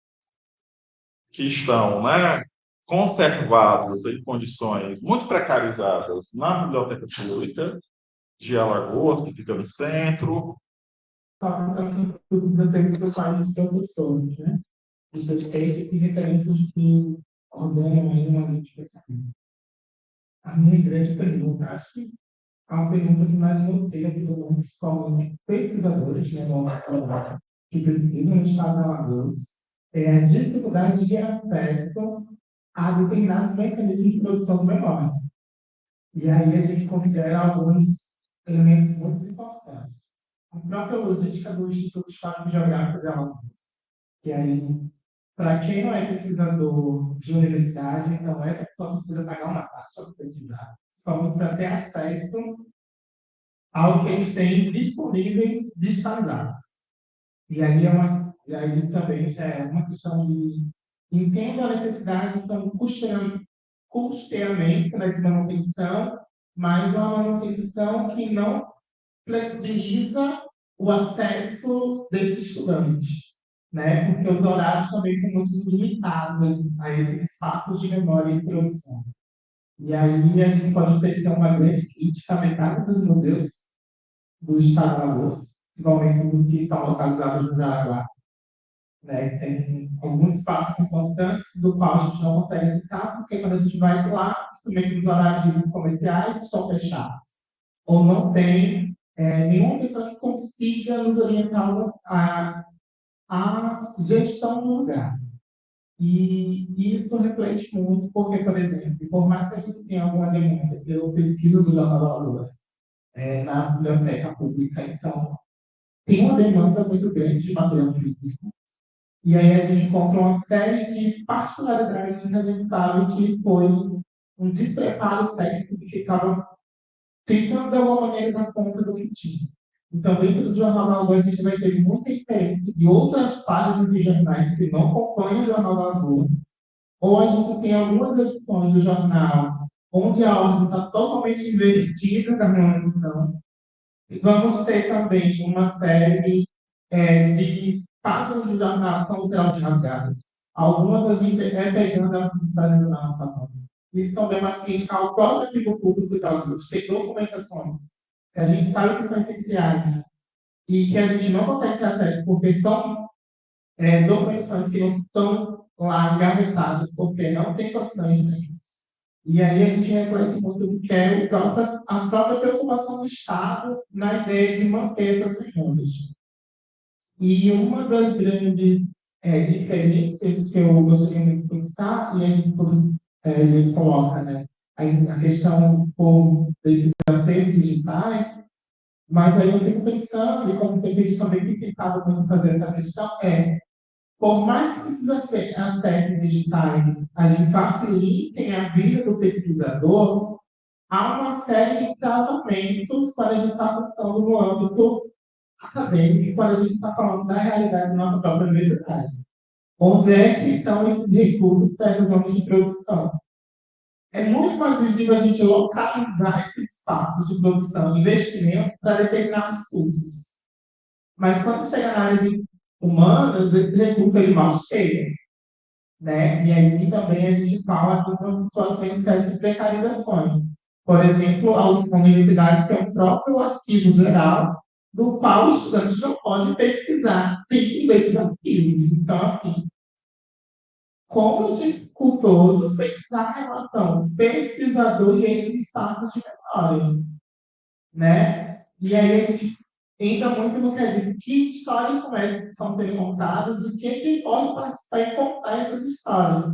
que estão, né, conservados em condições muito precarizadas na Biblioteca Pública de Alagoas, que fica no centro. Só pensando em 16 pessoais dos professores, né? Os seus textos e referências que ordenam aí uma linha de pensamento. A minha grande pergunta, acho que é uma pergunta que mais noteia, principalmente pesquisadores, né, que pesquisam no estado de Alagoas, é a dificuldade de acesso a determinados mecanismos de produção do memória. E aí a gente considera alguns elementos muito importantes. A própria logística do Instituto Histórico e Geográfico de Alagoas, que aí, para quem não é pesquisador de universidade, então essa pessoa precisa pagar uma taxa para pesquisar, somente para ter acesso ao que eles têm disponíveis digitalizados. E aí também já é uma questão de entendo a necessidade, são custeamento, né, de manutenção mas uma manutenção que não flexibiliza o acesso desse estudante, né? Porque os horários também são muito limitados a esses espaços de memória e produção. E aí a gente pode ter uma grande crítica à metade dos museus do estado de Alagoas, principalmente os que estão localizados no Jaraguá, né? Tem alguns espaços importantes do qual a gente não consegue acessar, porque quando a gente vai lá, principalmente os horários comerciais estão fechados, ou não tem nenhuma pessoa que consiga nos orientar a gestão do lugar. E isso reflete muito, porque, por exemplo, por mais que a gente tenha alguma demanda, eu pesquiso do Jornal da Alagoas na biblioteca pública, então tem uma demanda muito grande de material físico. E aí a gente encontra uma série de particularidades que a gente sabe que foi um despreparo técnico que estava tentando, de alguma maneira, dar conta do que tinha. Então, dentro do Jornal da Alagoas, a gente vai ter muita interferência de outras páginas de jornais que não acompanham o Jornal da Alagoas, ou a gente tem algumas edições do jornal onde a ordem está totalmente invertida da realização. E vamos ter também uma série de páginas do jornal que estão literalmente rasgadas. Algumas a gente pegando as mensagens na nossa mão. Isso também é uma crítica ao próprio arquivo público do Alagoas. Tem documentações que a gente sabe que são essenciais e que a gente não consegue ter acesso porque são documentações que não estão lá engavetadas porque não tem condições de ter. E aí a gente reflete muito do que é a própria preocupação do Estado na ideia de manter essas memórias. E uma das grandes diferenças que eu gostaria muito de pensar, e a gente eles colocam, né, a questão desses acervos digitais, mas aí eu fico pensando, e como sempre a gente também tem tentado muito fazer essa questão, por mais que esses acessos digitais a gente facilitem a vida do pesquisador, há uma série de travamentos quando a gente está pensando no âmbito acadêmico, quando a gente está falando da realidade da nossa própria universidade. Onde é que estão esses recursos para essas zonas de produção? É muito mais visível a gente localizar esses espaços de produção, de investimento para determinados cursos. Mas quando chega na área de humanas, esse recurso ele mal chega. Né? E aí também a gente fala de uma situação de precarizações. Por exemplo, a universidade tem um próprio arquivo geral, do qual o estudante não pode pesquisar dentro desses arquivos. Então, assim, como é dificultoso pensar a relação pesquisador e esses espaços de memória, né? E aí a gente entra muito no que é isso, que histórias são essas que estão sendo contadas e quem pode participar e contar essas histórias,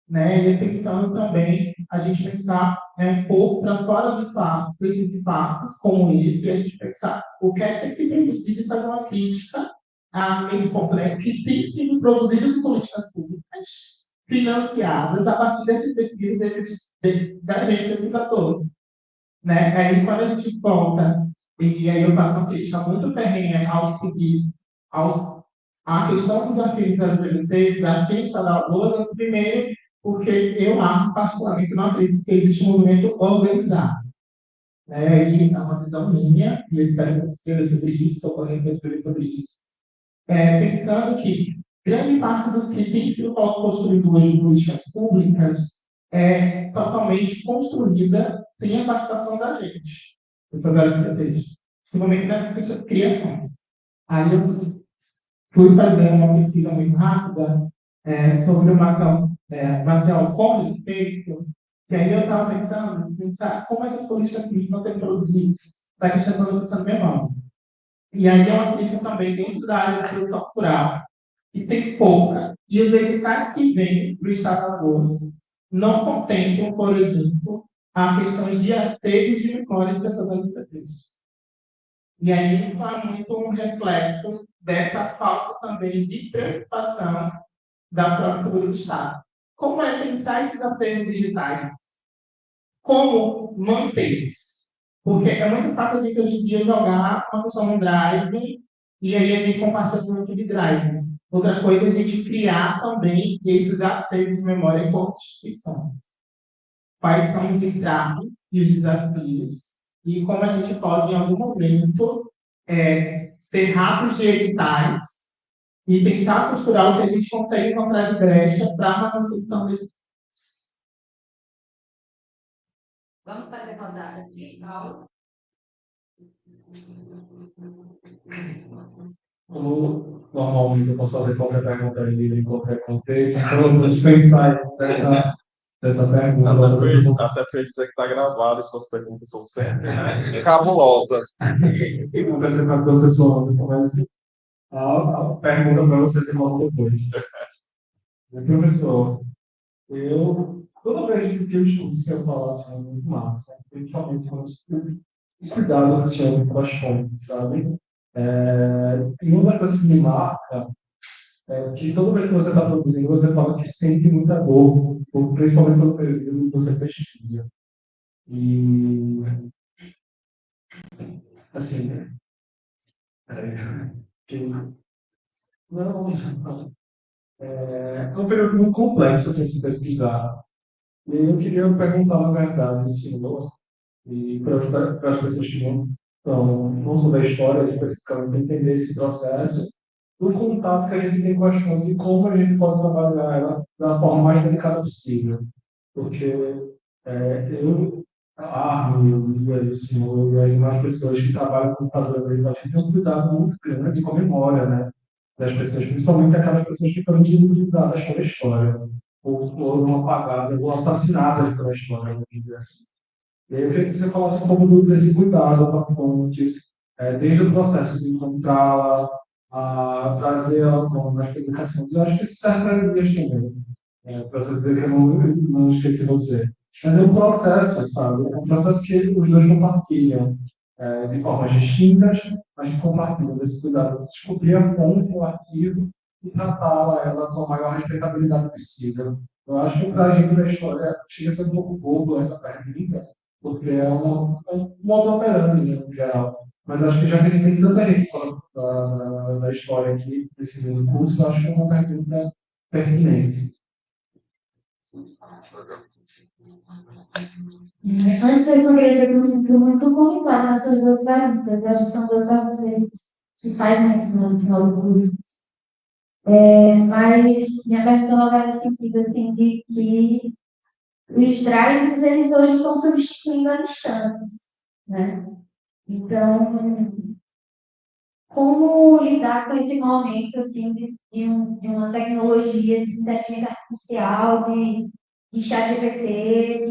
né? E pensando também, a gente pensar um pouco para fora do espaço, desses espaços como esse, e a gente pensar o que é que tem sido produzido e fazer uma crítica a esse ponto, né? Que tem sido produzidas políticas públicas financiadas a partir desses pesquisas da gente pesquisador, né? Aí quando a gente volta, e aí eu faço uma crítica muito ferrenha ao que se diz, a questão dos arquivos LGBTs, da quem da Alagoas, primeiro, porque eu acho, particularmente, não acredito que existe um movimento organizado. Né? E é uma visão minha, e eu espero que você escreva sobre isso, estou correndo para escrever sobre isso. Pensando que grande parte dos que têm sido construído hoje em políticas públicas é totalmente construída sem a participação da gente, essas LGBTs, principalmente nessas criações. Aí eu fui fazer uma pesquisa muito rápida sobre o Marcel com respeito, e aí eu estava pensar como essas políticas públicas vão ser produzidas para a questão da produção de memória. E aí é uma questão também dentro da área da produção cultural, que tem pouca, e os editais que vêm do Estado de Alagoas não contemplam, por exemplo, a questão de acervos de memória dessas LGBTs. E aí isso é muito um reflexo dessa falta também de preocupação da própria cultura do Estado. Como é pensar esses acervos digitais? Como mantê-los? Porque é muito fácil a gente hoje em dia jogar uma pessoa no Drive e aí a gente compartilha muito de Drive. Outra coisa é a gente criar também esses acervos de memória em outras instituições. quais são os entraves e os desafios, e como a gente pode, em algum momento, ser ratos de editais e tentar costurar o que a gente consegue encontrar de brecha para a manutenção desses. Vamos fazer rodada aqui, Paulo. Como normalmente eu posso fazer qualquer pergunta em qualquer contexto, então eu vou dispensar dessa pergunta. Até para dizer que está gravado, e suas perguntas são sempre, né, cabulosas. E vou apresentar para o pessoal, mas a pergunta para você tem logo depois. Professor, toda vez que eu escuto você falar assim, é muito massa, principalmente quando eu estudo, cuidado que chama para as fontes, sabe? E uma das coisas que me marca é que toda vez que você está produzindo, você fala que sente muita dor, principalmente pelo período que você pesquisa. E, assim, que, não, é um período muito complexo para se pesquisar. E eu queria perguntar, na verdade, o senhor, e para as pessoas que não são da história, especificamente, entender esse processo, o contato que a gente tem com as fontes e como a gente pode trabalhar ela da forma mais delicada possível. Porque eu, a Armin, e o senhor, e aí mais pessoas que trabalham com computador, a gente tem um cuidado muito grande com a memória, né? Das pessoas, principalmente aquelas pessoas que foram desutilizadas pela história, ou foram apagadas ou assassinadas pela história, vamos dizer assim. E aí eu queria que você falasse um pouco desse cuidado com a fonte, desde o processo de encontrá-la, a trazer ela nas publicações. Eu acho que isso serve para dias também, para você dizer que eu não esqueci você. Mas é um processo, sabe? É um processo que os dois compartilham, de formas distintas, mas compartilham desse cuidado de descobrir a fonte, o arquivo, e tratá-la ela com a maior respeitabilidade possível. Eu acho que para a gente da história chega a ser um pouco bobo essa pergunta, porque é um modo operandi, né, no geral. Mas acho que já que a gente tem tanta gente falando da história aqui, desse curso, acho que é uma pergunta pertinente. Antes eu só queria dizer que eu me sinto muito comunitada nessas duas perguntas. Eu acho que são duas perguntas que fazem muito no final do curso. Mas minha pergunta ela vai no sentido assim, de que os drives, eles hoje estão substituindo as estantes, né? Então, como lidar com esse momento assim, de uma tecnologia de inteligência artificial, de chat GPT,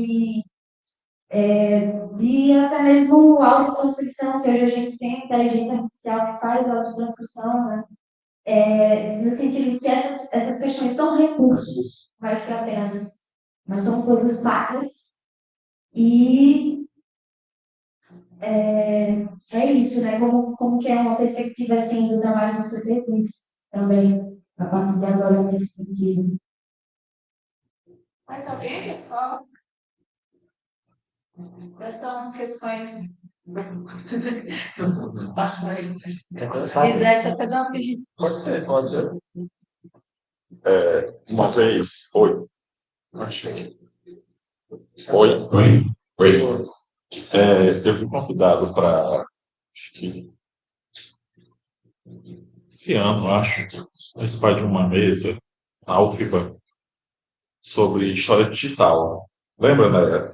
de até mesmo autotranscrição, que hoje a gente tem inteligência artificial que faz autotranscrição, né? No sentido que essas questões são recursos, mais que apenas, mas são coisas pagas. E é isso, né? Como que é uma perspectiva assim do trabalho que você fez também, a partir de agora nesse sentido. Mas também, pessoal, essas são questões. Lisete até dá uma fugida. Pode ser, pode ser. Uma vez, oi. Oi. Eu fui convidado para esse ano, acho, participar de uma mesa na UFBA sobre história digital. Lembra, né?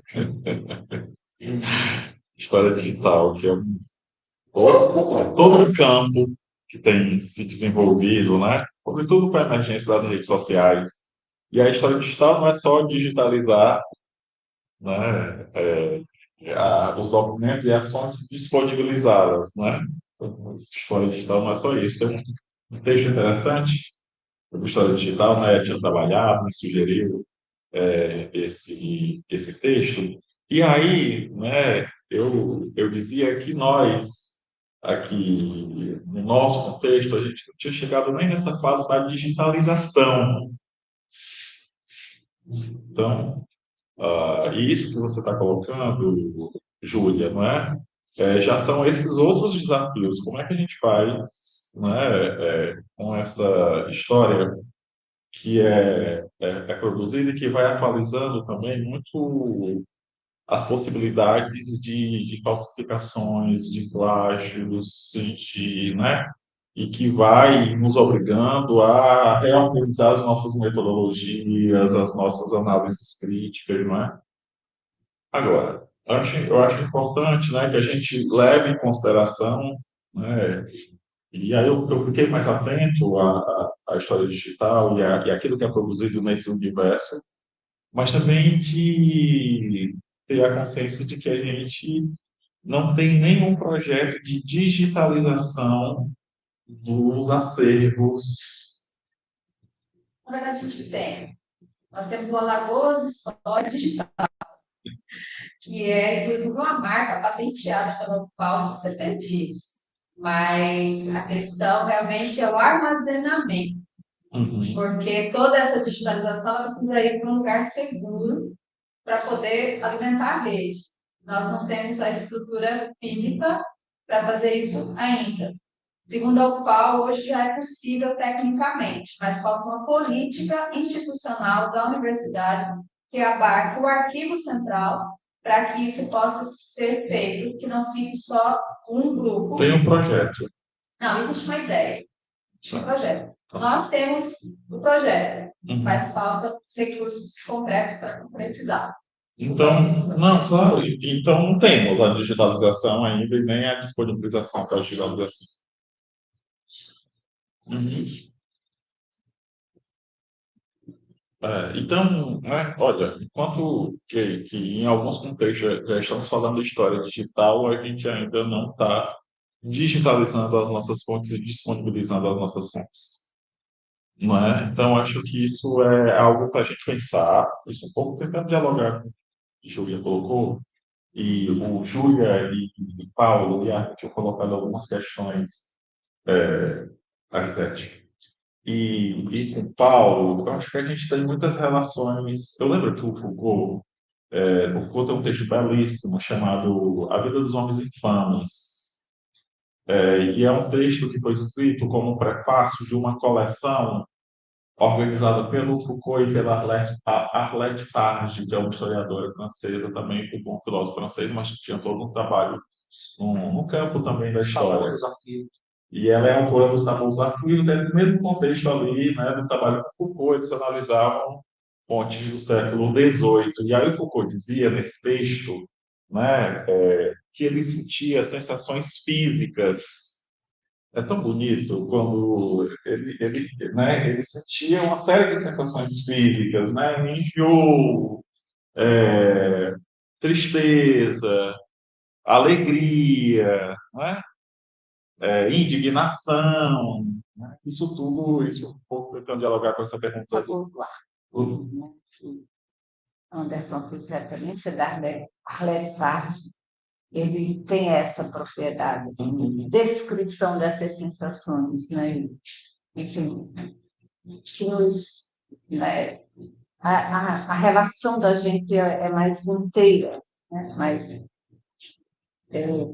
História digital, que é todo um campo que tem se desenvolvido, né? Sobretudo com a emergência das redes sociais. E a história digital não é só digitalizar, né, os documentos e as fontes disponibilizadas, né? Então, a história digital não é só isso. Tem um texto interessante sobre história digital, né? Eu tinha trabalhado, me sugeriu esse texto. E aí, né, eu dizia que nós, aqui no nosso contexto, a gente não tinha chegado nem nessa fase da digitalização. Então, e isso que você está colocando, Júlia, não é? Já são esses outros desafios. Como é que a gente faz, né, com essa história que é produzida e que vai atualizando também muito as possibilidades de falsificações, de plágios, né? E que vai nos obrigando a reorganizar as nossas metodologias, as nossas análises críticas, não é? Agora, eu acho importante, né, que a gente leve em consideração, né, e aí eu fiquei mais atento à história digital e aquilo que é produzido nesse universo, mas também de ter a consciência de que a gente não tem nenhum projeto de digitalização dos acervos. Na verdade, a gente tem. Nós temos o Alagoas História Digital, que é, inclusive, uma marca patenteada pelo Paulo CPDs. Mas a questão realmente é o armazenamento, Uhum. porque toda essa digitalização ela precisa ir para um lugar seguro para poder alimentar a rede. Nós não temos a estrutura física para fazer isso ainda. Segundo a UFAO, hoje já é possível tecnicamente, mas falta uma política institucional da universidade que abarque o arquivo central para que isso possa ser feito, que não fique só um grupo. Tem um projeto. Não, existe uma ideia, existe um projeto. Nós temos o projeto, mas falta os recursos concretos para concretizar. Então, não, claro, então não temos a digitalização ainda e nem a disponibilização da digitalização. Uhum. Então, né, olha, enquanto que em alguns contextos já estamos falando de história digital, a gente ainda não está digitalizando as nossas fontes e disponibilizando as nossas fontes. Não é? Então, acho que isso é algo para a gente pensar, isso um pouco tentando dialogar com o que Júlia colocou, e o Júlia e Paulo e a tinham colocado algumas questões, Arizete. E com Paulo, eu acho que a gente tem muitas relações. Eu lembro que o Foucault tem um texto belíssimo chamado A Vida dos Homens Infames. E é um texto que foi escrito como um prefácio de uma coleção organizada pelo Foucault e pela Arlette Farge, que é uma historiadora francesa, também um filósofo francês, mas que tinha todo um trabalho no campo também da história. E ela é autora dos Famosos Arquivos, no mesmo contexto ali, né, do trabalho com Foucault, eles analisavam fontes do século XVIII. E aí Foucault dizia, nesse texto, né, que ele sentia sensações físicas. É tão bonito quando ele sentia uma série de sensações físicas, né, enjoo, tristeza, alegria, né? Indignação, né? Isso tudo, isso um pouco tentando dialogar com essa pergunta. Né? Que Anderson quiser também, você dá Arlette Farge, ele tem essa propriedade, assim, descrição dessas sensações, né? Enfim, que nos, né? A relação da gente é mais inteira, né? Mais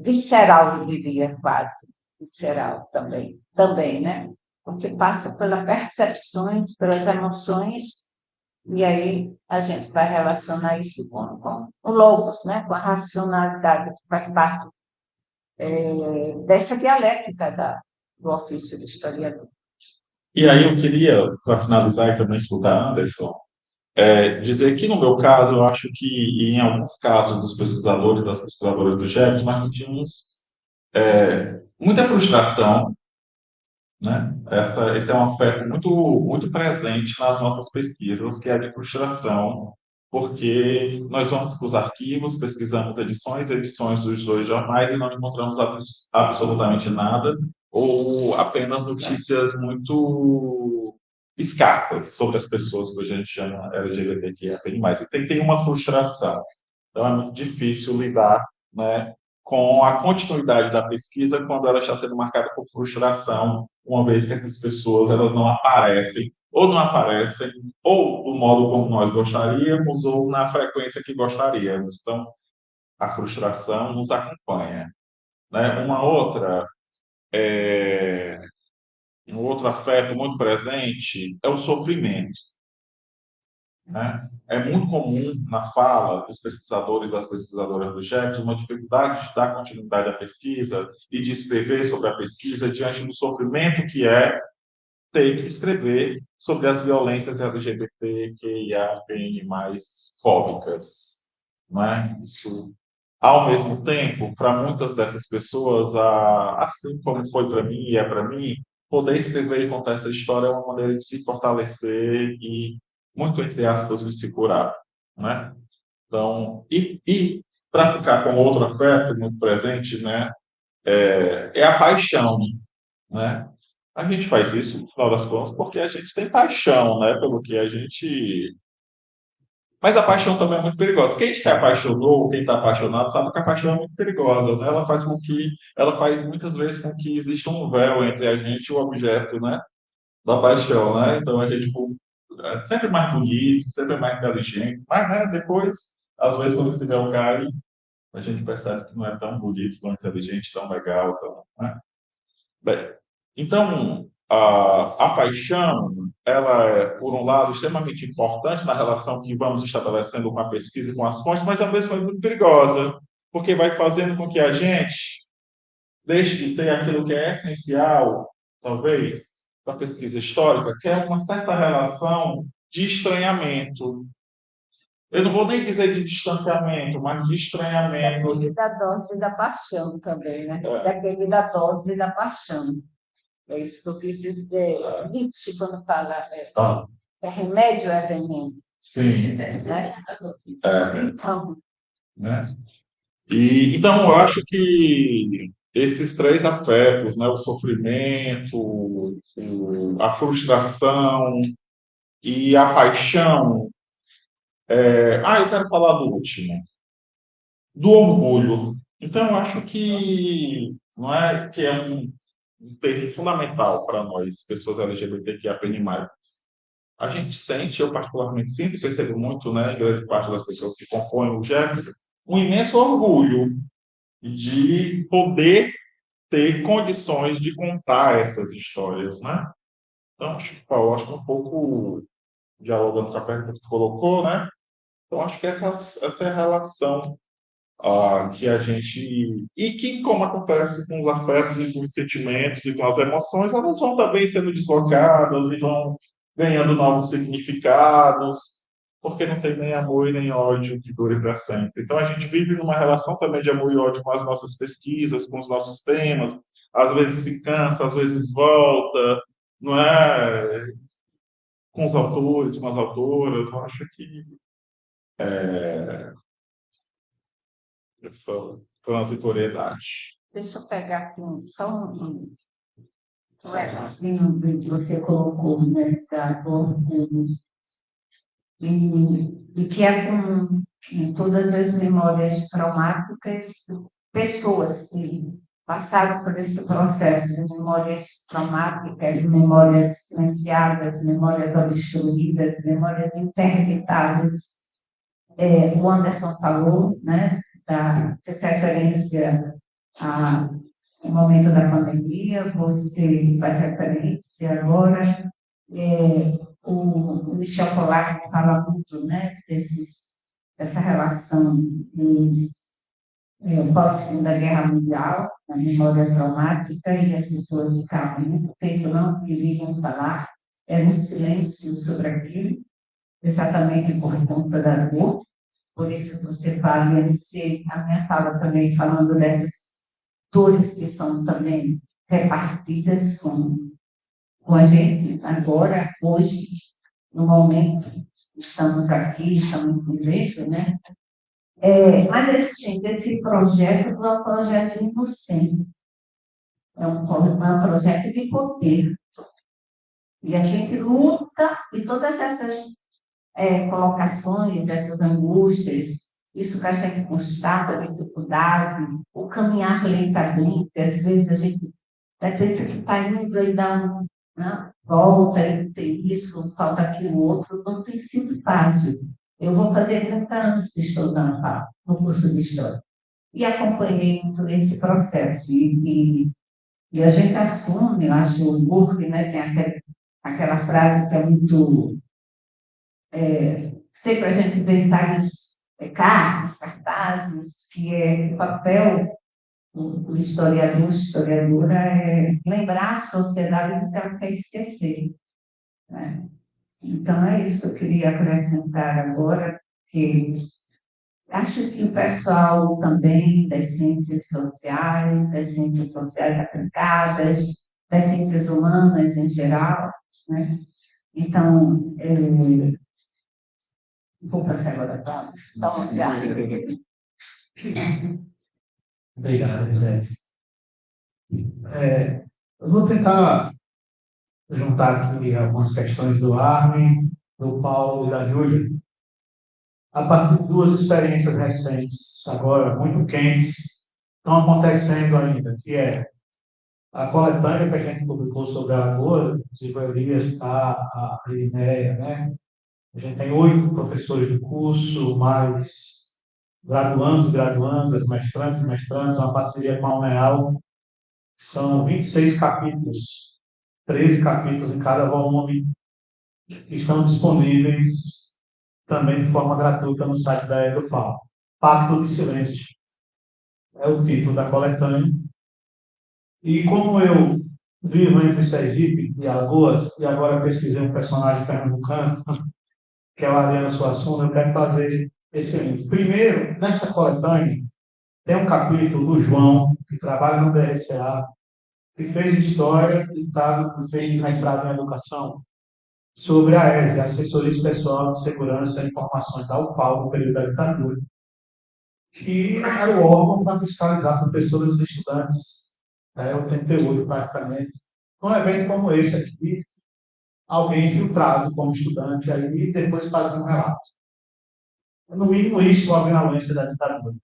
visceral, eu diria, quase. Visceral também, né? Porque passa pelas percepções, pelas emoções, e aí a gente vai relacionar isso com o logos, né? Com a racionalidade, que faz parte dessa dialética do ofício do historiador. E aí eu queria, para finalizar e também escutar Anderson, dizer que, no meu caso, eu acho que, em alguns casos dos pesquisadores, das pesquisadoras do GEP, nós sentimos muita frustração, né? Esse é um afeto muito, muito presente nas nossas pesquisas, que é a de frustração, porque nós vamos para os arquivos, pesquisamos edições dos dois jornais e não encontramos absolutamente nada, ou apenas notícias muito escassas sobre as pessoas que a gente chama LGBTQIA+. E tem uma frustração. Então, é muito difícil lidar, né, com a continuidade da pesquisa quando ela está sendo marcada por frustração, uma vez que essas pessoas elas não aparecem, ou não aparecem, ou do modo como nós gostaríamos, ou na frequência que gostaríamos. Então, a frustração nos acompanha, né? Uma outra um outro afeto muito presente é o sofrimento, né? É muito comum na fala dos pesquisadores e das pesquisadoras do GEPS uma dificuldade de dar continuidade à pesquisa e de escrever sobre a pesquisa diante do sofrimento que é ter que escrever sobre as violências LGBTQIAPN+, fóbicas, não é? Isso, ao mesmo tempo, para muitas dessas pessoas, assim como foi para mim e é para mim, poder escrever e contar essa história é uma maneira de se fortalecer e, muito entre aspas, de se curar, né? Então, e para ficar com outro afeto muito presente, né, é a paixão, né? A gente faz isso, no final das contas, porque a gente tem paixão, né, pelo que a gente. Mas a paixão também é muito perigosa. Quem se apaixonou, quem está apaixonado, sabe que a paixão é muito perigosa, né? Ela faz muitas vezes com que exista um véu entre a gente e o objeto, né, da paixão, né? Então a gente é sempre mais bonito, sempre mais inteligente, mas, né, depois, às vezes, quando esse véu cai, a gente percebe que não é tão bonito, tão inteligente, tão legal, tão, né? Bem, então, a paixão, ela é, por um lado, extremamente importante na relação que vamos estabelecendo com a pesquisa e com as fontes, mas, ao mesmo tempo, muito perigosa, porque vai fazendo com que a gente deixe de ter aquilo que é essencial, talvez, para a pesquisa histórica, que é uma certa relação de estranhamento. Eu não vou nem dizer de distanciamento, mas de estranhamento. Da dose da paixão também, né? É. Daquele da dose da paixão. É isso que eu quis dizer. Nietzsche, quando fala é remédio é veneno. Sim. Né? Então, né? E, então, eu acho que esses três afetos, né, o sofrimento, a frustração e a paixão. Eu quero falar do último, do orgulho. Então, eu acho que não é que é um termo fundamental para nós, pessoas LGBTQIA+. A gente sente, eu particularmente sinto e percebo muito, né, grande parte das pessoas que compõem o Jefferson, um imenso orgulho de poder ter condições de contar essas histórias, né? Então, acho que, Paulo, acho que um pouco dialogando com a pergunta que tu colocou, né? Então, acho que essa é a relação que a gente. E que, como acontece com os afetos e com os sentimentos e com as emoções, elas vão também sendo deslocadas e vão ganhando novos significados, porque não tem nem amor e nem ódio que dure para sempre. Então, a gente vive numa relação também de amor e ódio com as nossas pesquisas, com os nossos temas. Às vezes se cansa, às vezes volta, não é? Com os autores, com as autoras. Eu acho que essa transitoriedade. Deixa eu pegar aqui só um negocinho que você colocou, né, do orgulho. E que é com todas as memórias traumáticas, pessoas que passaram por esse processo de memórias traumáticas, de memórias silenciadas, memórias obstruídas, memórias interditadas. O Anderson falou, né, fez referência ao momento da pandemia, você faz referência agora, o Michel Pollack fala muito, né, dessa relação pós-Segunda Guerra Mundial, na memória traumática, e as pessoas ficavam muito tempo não queriam falar, era um silêncio sobre aquilo, exatamente por conta da dor. Por isso você fala, e iniciei a minha fala também falando dessas dores que são também repartidas com a gente agora, hoje, no momento, estamos aqui, estamos vivendo, né? Mas esse projeto não é um projeto inocente, é um projeto de poder. E a gente luta, e todas essas colocações, essas angústias, isso que a gente constata, a dificuldade, o caminhar lentamente, às vezes a gente pensa que está indo e dá volta, e tem isso, falta aquilo outro, não tem sido fácil. Eu vou fazer 30 anos que estou dando no curso de História. E acompanhei muito esse processo. E E a gente assume, eu acho, o Burke, né, tem aquela frase que é muito. Sempre a gente vê em vários cartas, cartazes, que é que o papel do historiador, historiadora, é lembrar a sociedade do que ela quer esquecer. Né? Então, é isso que eu queria acrescentar agora, que acho que o pessoal também das ciências sociais aplicadas, das ciências humanas em geral, né? Então, vou passar agora para então, já. Obrigado, José. Eu vou tentar juntar aqui algumas questões do Armin, do Paulo e da Júlia, a partir de duas experiências recentes, agora muito quentes, estão acontecendo ainda, que é a coletânea que a gente publicou sobre a Lagoa, inclusive a Elias, a Irineia, né? A gente tem 8 professores do curso, mais graduandos e graduandas, mestrantes e mestrantes, uma parceria com a UNEAL. São 26 capítulos, 13 capítulos em cada volume, que estão disponíveis também de forma gratuita no site da EduFal. Pacto de Silêncio é o título da coletânea. E como eu vivo entre Sergipe e Alagoas, e agora pesquisei um personagem pernambucano, que é o Ariano Suassuna, eu quero fazer esse livro. Primeiro, nessa coletânea, tem um capítulo do João, que trabalha no DRCA, que fez história e fez mestrado em educação, sobre a ESE, Assessoria Pessoal de Segurança e Informações da UFAL, no período da ditadura, que era o órgão para fiscalizar professores e estudantes, 88 praticamente. Um evento como esse aqui, alguém infiltrado como estudante aí, e depois fazia um relato. No mínimo isso, a violência da ditadura.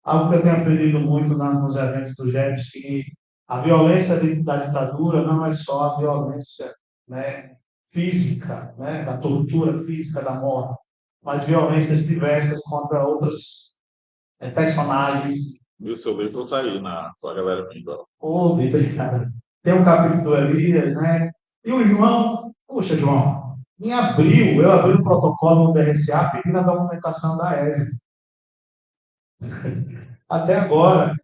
Algo que eu tenho aprendido muito nos eventos do GEPS, que a violência da ditadura não é só a violência, né, física, né, da tortura física, da morte, mas violências diversas contra outros personagens. E o seu livro está aí na sua galera Pimba. Oh, cara. Tem um capítulo do Elias, né? E o João, poxa, João, em abril, eu abri um protocolo no DRCA pedindo a documentação da ESE. Até agora,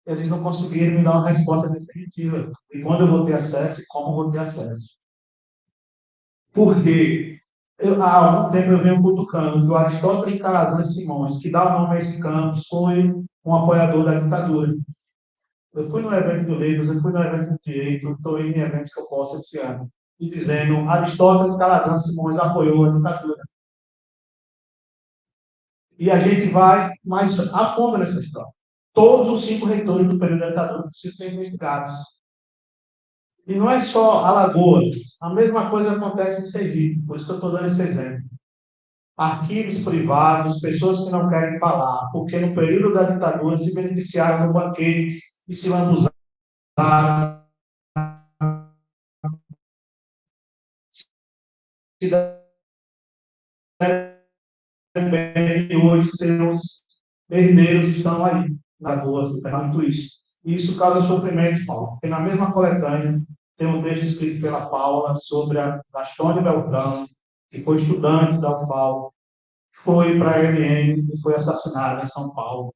eles não conseguiram me dar uma resposta definitiva de quando eu vou ter acesso e como vou ter acesso. Porque há algum tempo eu venho cutucando que o Aristóteles Calazans Simões, que dá o nome a esse campus, foi um apoiador da ditadura. Eu fui no evento do Leibniz, eu fui no evento do Direito, estou em eventos que eu posso esse ano, e dizendo Aristóteles Calazans Simões apoiou a ditadura. E a gente vai mais a fundo nessa história. Todos os 5 reitores do período da ditadura precisam ser investigados. E não é só Alagoas. A mesma coisa acontece em Sergipe. Por isso que eu estou dando esse exemplo. Arquivos privados, pessoas que não querem falar, porque no período da ditadura se beneficiaram de banquetes e se lambuzaram. E hoje seus herdeiros estão aí, na Alagoas, muito isso. E isso causa sofrimentos, Paulo. Porque na mesma coletânea tem um texto escrito pela Paula sobre a Gastone Beltrão, que foi estudante da UFAL, foi para a MN e foi assassinada em São Paulo.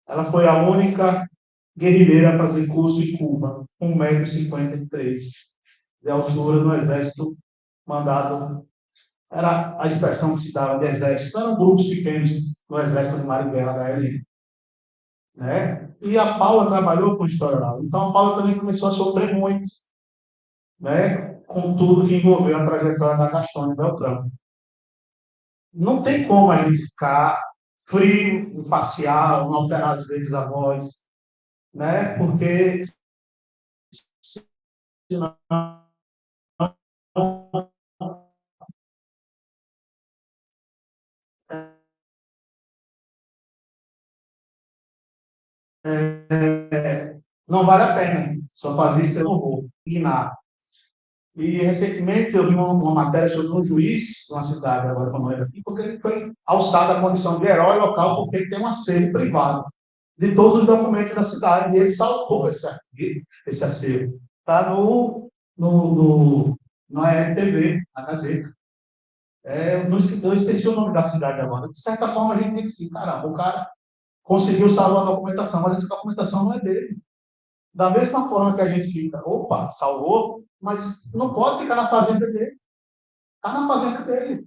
Ela foi a única guerrilheira a fazer curso em Cuba, 1,53 m de altura no exército mandado. Era a expressão que se dava de exército. Eram grupos pequenos no exército de Marighella, da LN. Né? E a Paula trabalhou com história oral. Então a Paula também começou a sofrer muito, né? Com tudo que envolveu a trajetória da Gastone Beltrão. Não tem como a gente ficar frio, imparcial, não alterar às vezes a voz, né? Porque senão não vale a pena. Só fazer isso eu não vou ignar. E recentemente eu vi uma matéria sobre um juiz numa cidade, agora como era aqui, porque ele foi alçado à condição de herói local porque ele tem uma sede privada. de todos os documentos da cidade. E ele salvou esse acervo. Está na RTV, na Gazeta. Eu esqueci o nome da cidade agora. De certa forma, a gente diz assim, caramba, o cara conseguiu salvar a documentação, mas essa documentação não é dele. Da mesma forma que a gente fica, opa, salvou, mas não pode ficar na fazenda dele. Está na fazenda dele.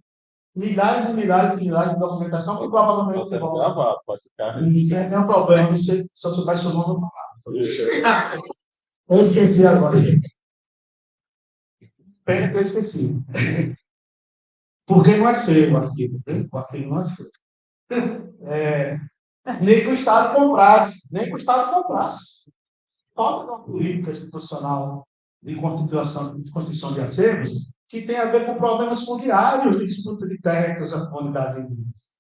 Milhares e milhares e milhares de documentação que provavelmente Pode você ser vai. gravado, pode ficar. Isso é um problema, você só souber seu nome. Eu esqueci agora. Pena que eu esqueci. Porque não é seu o arquivo. O arquivo não é seu. Nem que o Estado comprasse. Nem que o Estado comprasse. Falta uma política institucional de constituição de acervos que tem a ver com problemas fundiários de disputa de terras das comunidades indígenas.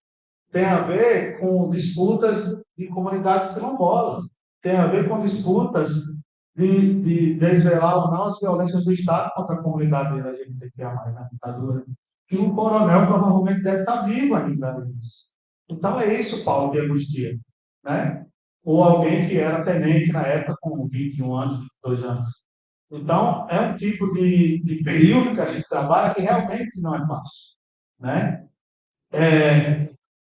Tem a ver com disputas de comunidades quilombolas. Tem a ver com disputas de desvelar ou não as violências do Estado contra a comunidade LGBTQIA+, na ditadura. Que o coronel provavelmente deve estar vivo ainda nisso. Então é isso, Paulo, de angustia. Né? Ou alguém que era tenente na época com 21 anos, 22 anos. Então, é um tipo de período que a gente trabalha que realmente não é fácil. Né?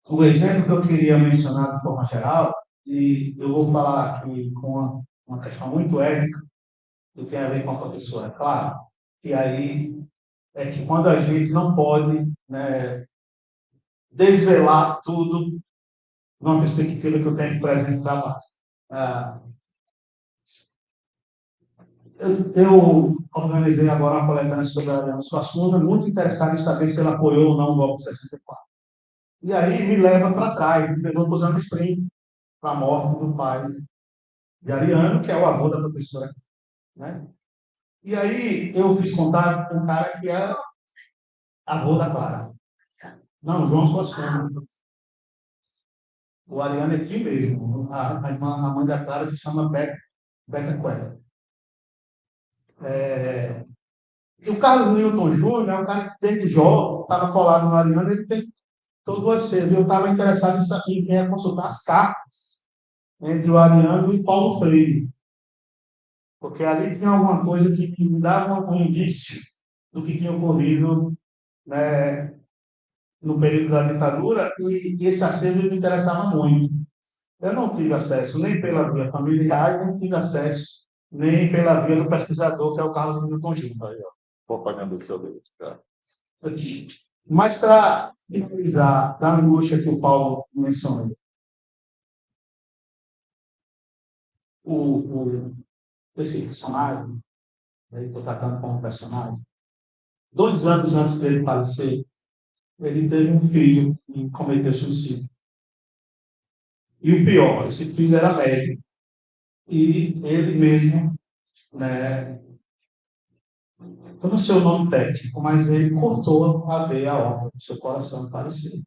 O exemplo que eu queria mencionar de forma geral, e eu vou falar aqui com uma questão muito ética, que tem a ver com a professora, é claro, que aí é que quando a gente não pode, né, desvelar tudo numa perspectiva que eu tenho presente para nós. Eu organizei agora uma coletânea sobre a Ariana Suassuna, muito interessado em saber se ela apoiou ou não o golpe de 64. E aí me leva para trás, me levou para os anos 30, para a morte do pai de Ariano, que é o avô da professora. Né? E aí eu fiz contato com um cara que é avô da Clara. Não, João Suassuna. O Ariano é tio mesmo. A mãe da Clara se chama Beta Coelho. E o Carlos Newton Júnior é um cara que desde jovem estava colado no Ariano, ele tem todo o acervo. Eu estava interessado em quem ia consultar as cartas entre o Ariano e o Paulo Freire. Porque ali tinha alguma coisa que me dava um indício do que tinha ocorrido, né, no período da ditadura, e esse acervo me interessava muito. Eu não tive acesso nem pela via familiar, nem tive acesso nem pela via do pesquisador, que é o Carlos Newton Júnior. Aí, ó, propaganda do seu Deus, cara. Mas para finalizar, da angústia que o Paulo mencionou, esse personagem, estou tratando como personagem, 2 anos antes dele falecer, ele teve um filho que cometeu suicídio. E o pior, esse filho era médico. E ele mesmo, né, eu não sei o nome técnico, mas ele cortou a veia aorta do seu coração e faleceu.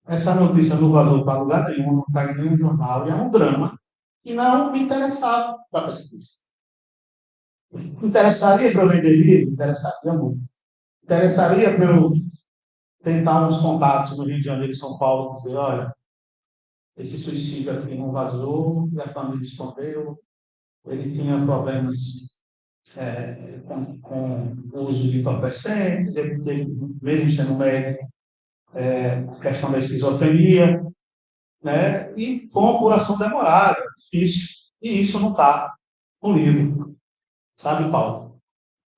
Essa notícia não vazou para lugar nenhum, não está em nenhum jornal, e é um drama que não me interessava para a pesquisa. Interessaria para eu vender livro? Interessaria muito. Interessaria para eu tentar uns contatos no Rio de Janeiro e São Paulo, dizer, olha, esse suicídio aqui não vazou, e a família escondeu, ele tinha problemas com o uso de entorpecentes, ele teve, mesmo sendo médico, a questão da esquizofrenia, né? E foi uma apuração demorada, difícil, e isso não está no livro, sabe, Paulo?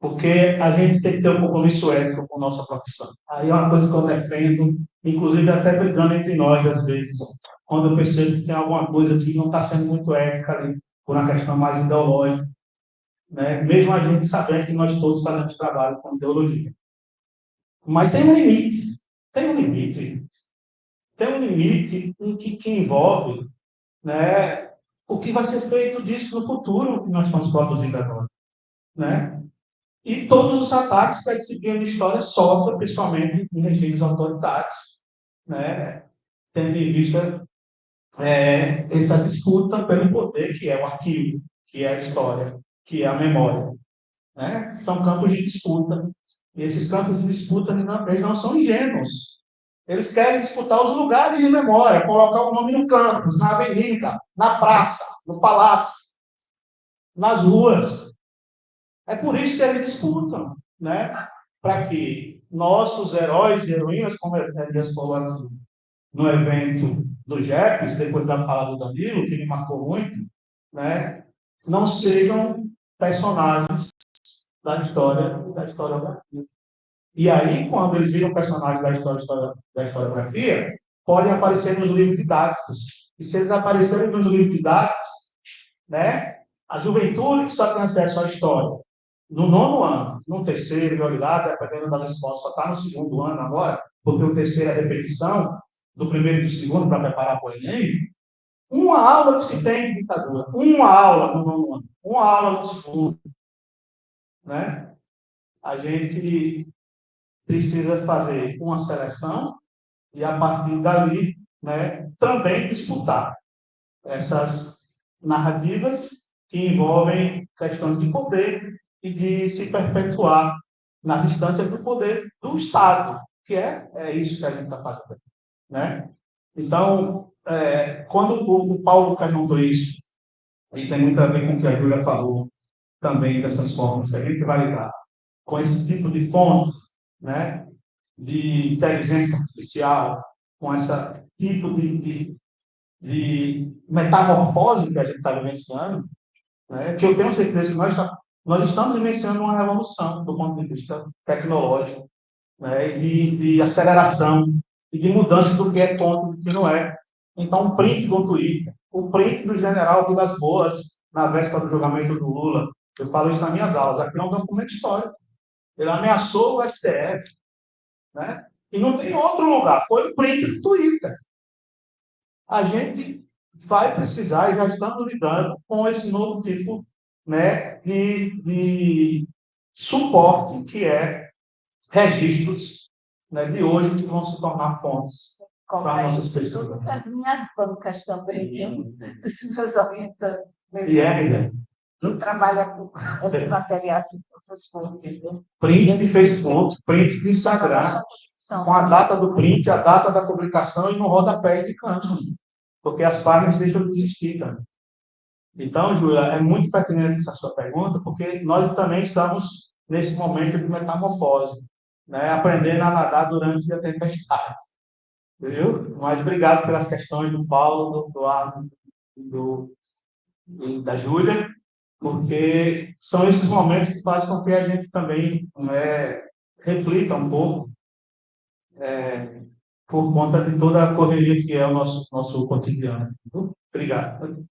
Porque a gente tem que ter um compromisso ético com a nossa profissão. Aí é uma coisa que eu defendo, inclusive até brigando entre nós, às vezes, quando eu percebo que tem alguma coisa que não está sendo muito ética ali, por uma questão mais ideológica, né? Mesmo a gente sabendo que nós todos fazemos trabalho com ideologia. Mas tem um limite, tem um limite, tem um limite que envolve, né, o que vai ser feito disso no futuro, que nós estamos produzindo agora. Né? E todos os ataques que a disciplina de história sofre, principalmente em regimes autoritários, né? Tendo em vista essa disputa pelo poder, que é o arquivo, que é a história, que é a memória. Né? São campos de disputa. E esses campos de disputa, eles não são ingênuos. Eles querem disputar os lugares de memória, colocar o nome no campus, na avenida, na praça, no palácio, nas ruas. É por isso que eles disputam, né? Para que nossos heróis e heroínas, como Elias falou aqui no evento do JEPS, depois da fala do Danilo, que me marcou muito, né? Não sejam personagens da história da historiografia. E aí, quando eles viram personagens da historiografia, podem aparecer nos livros didáticos. E se eles aparecerem nos livros didáticos, né, a juventude que só tem acesso à história no 9º ano, no terceiro, prioridade, dependendo das escolas, só está no 2º ano agora, porque o terceiro é repetição do primeiro e do segundo para preparar para o Enem, uma aula que se tem de ditadura, uma aula no 9º ano, uma aula no segundo, né? A gente precisa fazer uma seleção e, a partir dali, né, também disputar essas narrativas que envolvem questões de poder e de se perpetuar nas instâncias do poder do Estado, que é isso que a gente está fazendo. Né? Então, quando o Paulo perguntou isso, e tem muito a ver com o que a Júlia falou também, dessas formas que a gente vai lidar com esse tipo de fontes, né, de inteligência artificial, com esse tipo de metamorfose que a gente está vivenciando, né, que eu tenho certeza que nós estamos vivenciando uma revolução do ponto de vista tecnológico, né, de aceleração e de mudança do que é tonto e do que não é. Então, um print do Twitter, o print do general Vilas Boas, na véspera do julgamento do Lula, eu falo isso nas minhas aulas, aqui é um documento histórico. Ele ameaçou o STF, né? E não tem outro lugar, foi o print do Twitter. A gente vai precisar, e já estamos lidando com esse novo tipo, né, de suporte, que é registros, né, de hoje, que vão se tornar fontes para nossas pesquisas. Todas as minhas bancas também, viu? Dos meus orientantes. E é, Eu trabalho com esses materiais, com essas fontes. Né? print de Facebook, print de Instagram, com a data do print, a data da publicação e no rodapé de canto, porque as páginas deixam de existir também. Então, Júlia, é muito pertinente essa sua pergunta, porque nós também estamos nesse momento de metamorfose, né? Aprendendo a nadar durante a tempestade. Viu? Mas obrigado pelas questões do Paulo, do Arno e da Júlia, porque são esses momentos que fazem com que a gente também reflita um pouco por conta de toda a correria que é o nosso cotidiano. Obrigado.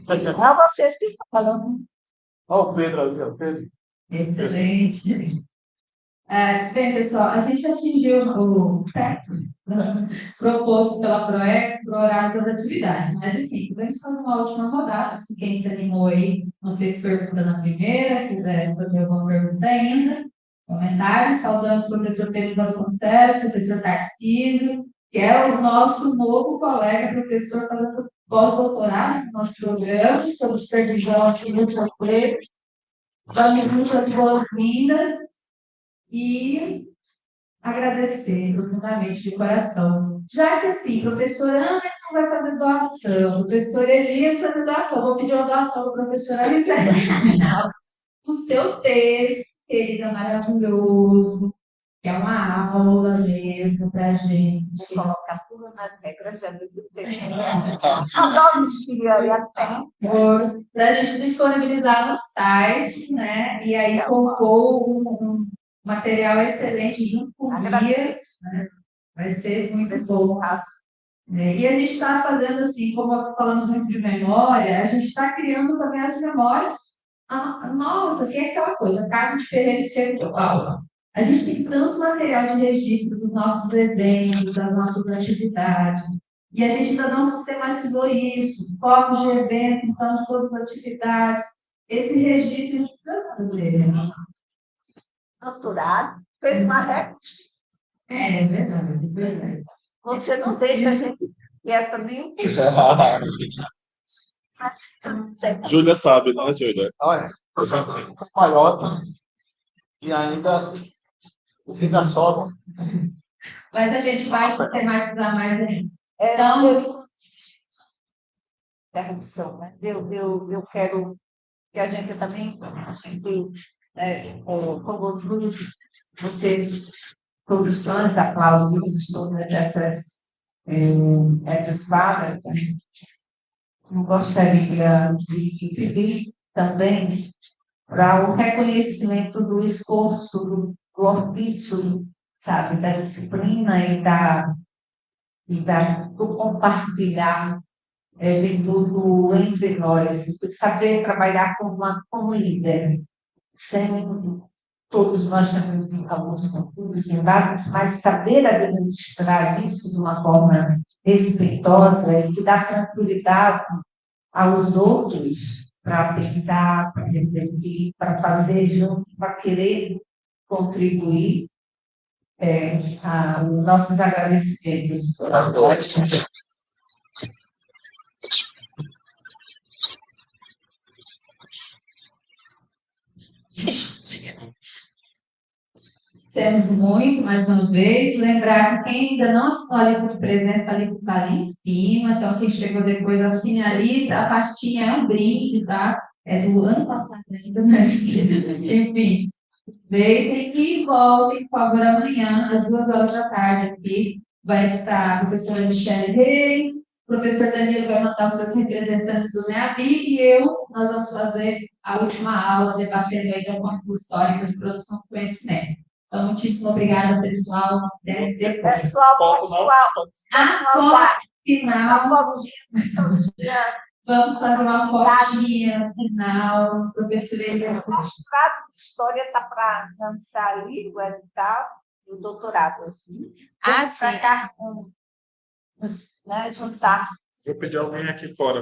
Não vocês que falam. Olha o Pedro ali, o Pedro. Excelente. Bem, pessoal, a gente atingiu o teto, né, proposto pela PROEX para o horário das atividades, mas assim, podemos fazer uma última rodada, se quem se animou aí não fez pergunta na primeira, quiser fazer alguma pergunta ainda, comentários, saudando o professor Pedro Vasconcelos, professor Tarcísio, que é o nosso novo colega, professor fazendo pós-doutorado no nosso programa sobre supervisão de emprego. Damos muitas boas-vindas e agradecer profundamente de coração. Já que assim, professor Anderson vai fazer doação, professor Elias vai fazer doação, vou pedir uma doação para o professor Elias. O seu texto, querida, maravilhoso, que é uma aula mesmo para a gente. Vou colocar tudo nas regras já do Adoro e até. Para a gente disponibilizar no site, né? E aí colocou um material excelente junto com o guia, né? Vai ser muito bom. E a gente está fazendo assim, como falamos muito de memória, a gente está criando também as memórias. Nossa, que é aquela coisa, Carlos Ferreira escreveu aula. A gente tem tanto material de registro dos nossos eventos, das nossas atividades, e a gente ainda não sistematizou isso, fotos de evento, então, de todas as atividades. Esse registro a gente precisa fazer. Né? Doutorado, fez uma régua. É verdade, é verdade. Você não deixa a gente quieta nem um pouco. Júlia sabe, né, Júlia? Olha, eu já tenho palhota e ainda sobra. Mas a gente vai sistematizar mais ainda. Então, interrupção, mas eu quero que a gente também, como vocês, todos nós, aplaudimos todas essas falas, eu gostaria de pedir também para o reconhecimento do esforço, do ofício, sabe, da disciplina do compartilhar de tudo entre nós, saber trabalhar como líder, sem todos nós temos alguns conflitos embates, mas saber administrar isso de uma forma respeitosa e que dá tranquilidade aos outros para pensar, para refletir, para fazer junto, para querer contribuir. Nossos agradecimentos. Dissemos muito, mais uma vez. Lembrar que quem ainda não assinou a lista de presença, a lista está ali em cima. Então, quem chegou depois, assine a lista. A pastinha é um brinde, tá? É do ano passado ainda, né? Enfim, deitem e voltem, por favor, amanhã, às 2 horas da tarde aqui. Vai estar a professora Michele Reis, o professor Danilo vai mandar os seus representantes do MEABI e nós vamos fazer a última aula, debatendo aí algumas históricas, produção de conhecimento. Então, muitíssimo obrigada, pessoal. Pessoal, A foto final. Vamos fazer uma fotinha final. Professor Eliane. o mestrado de História está para lançar ali, o edital, e o doutorado, assim. Ah, sim. Para cá, juntar. Vou pedir alguém aqui fora.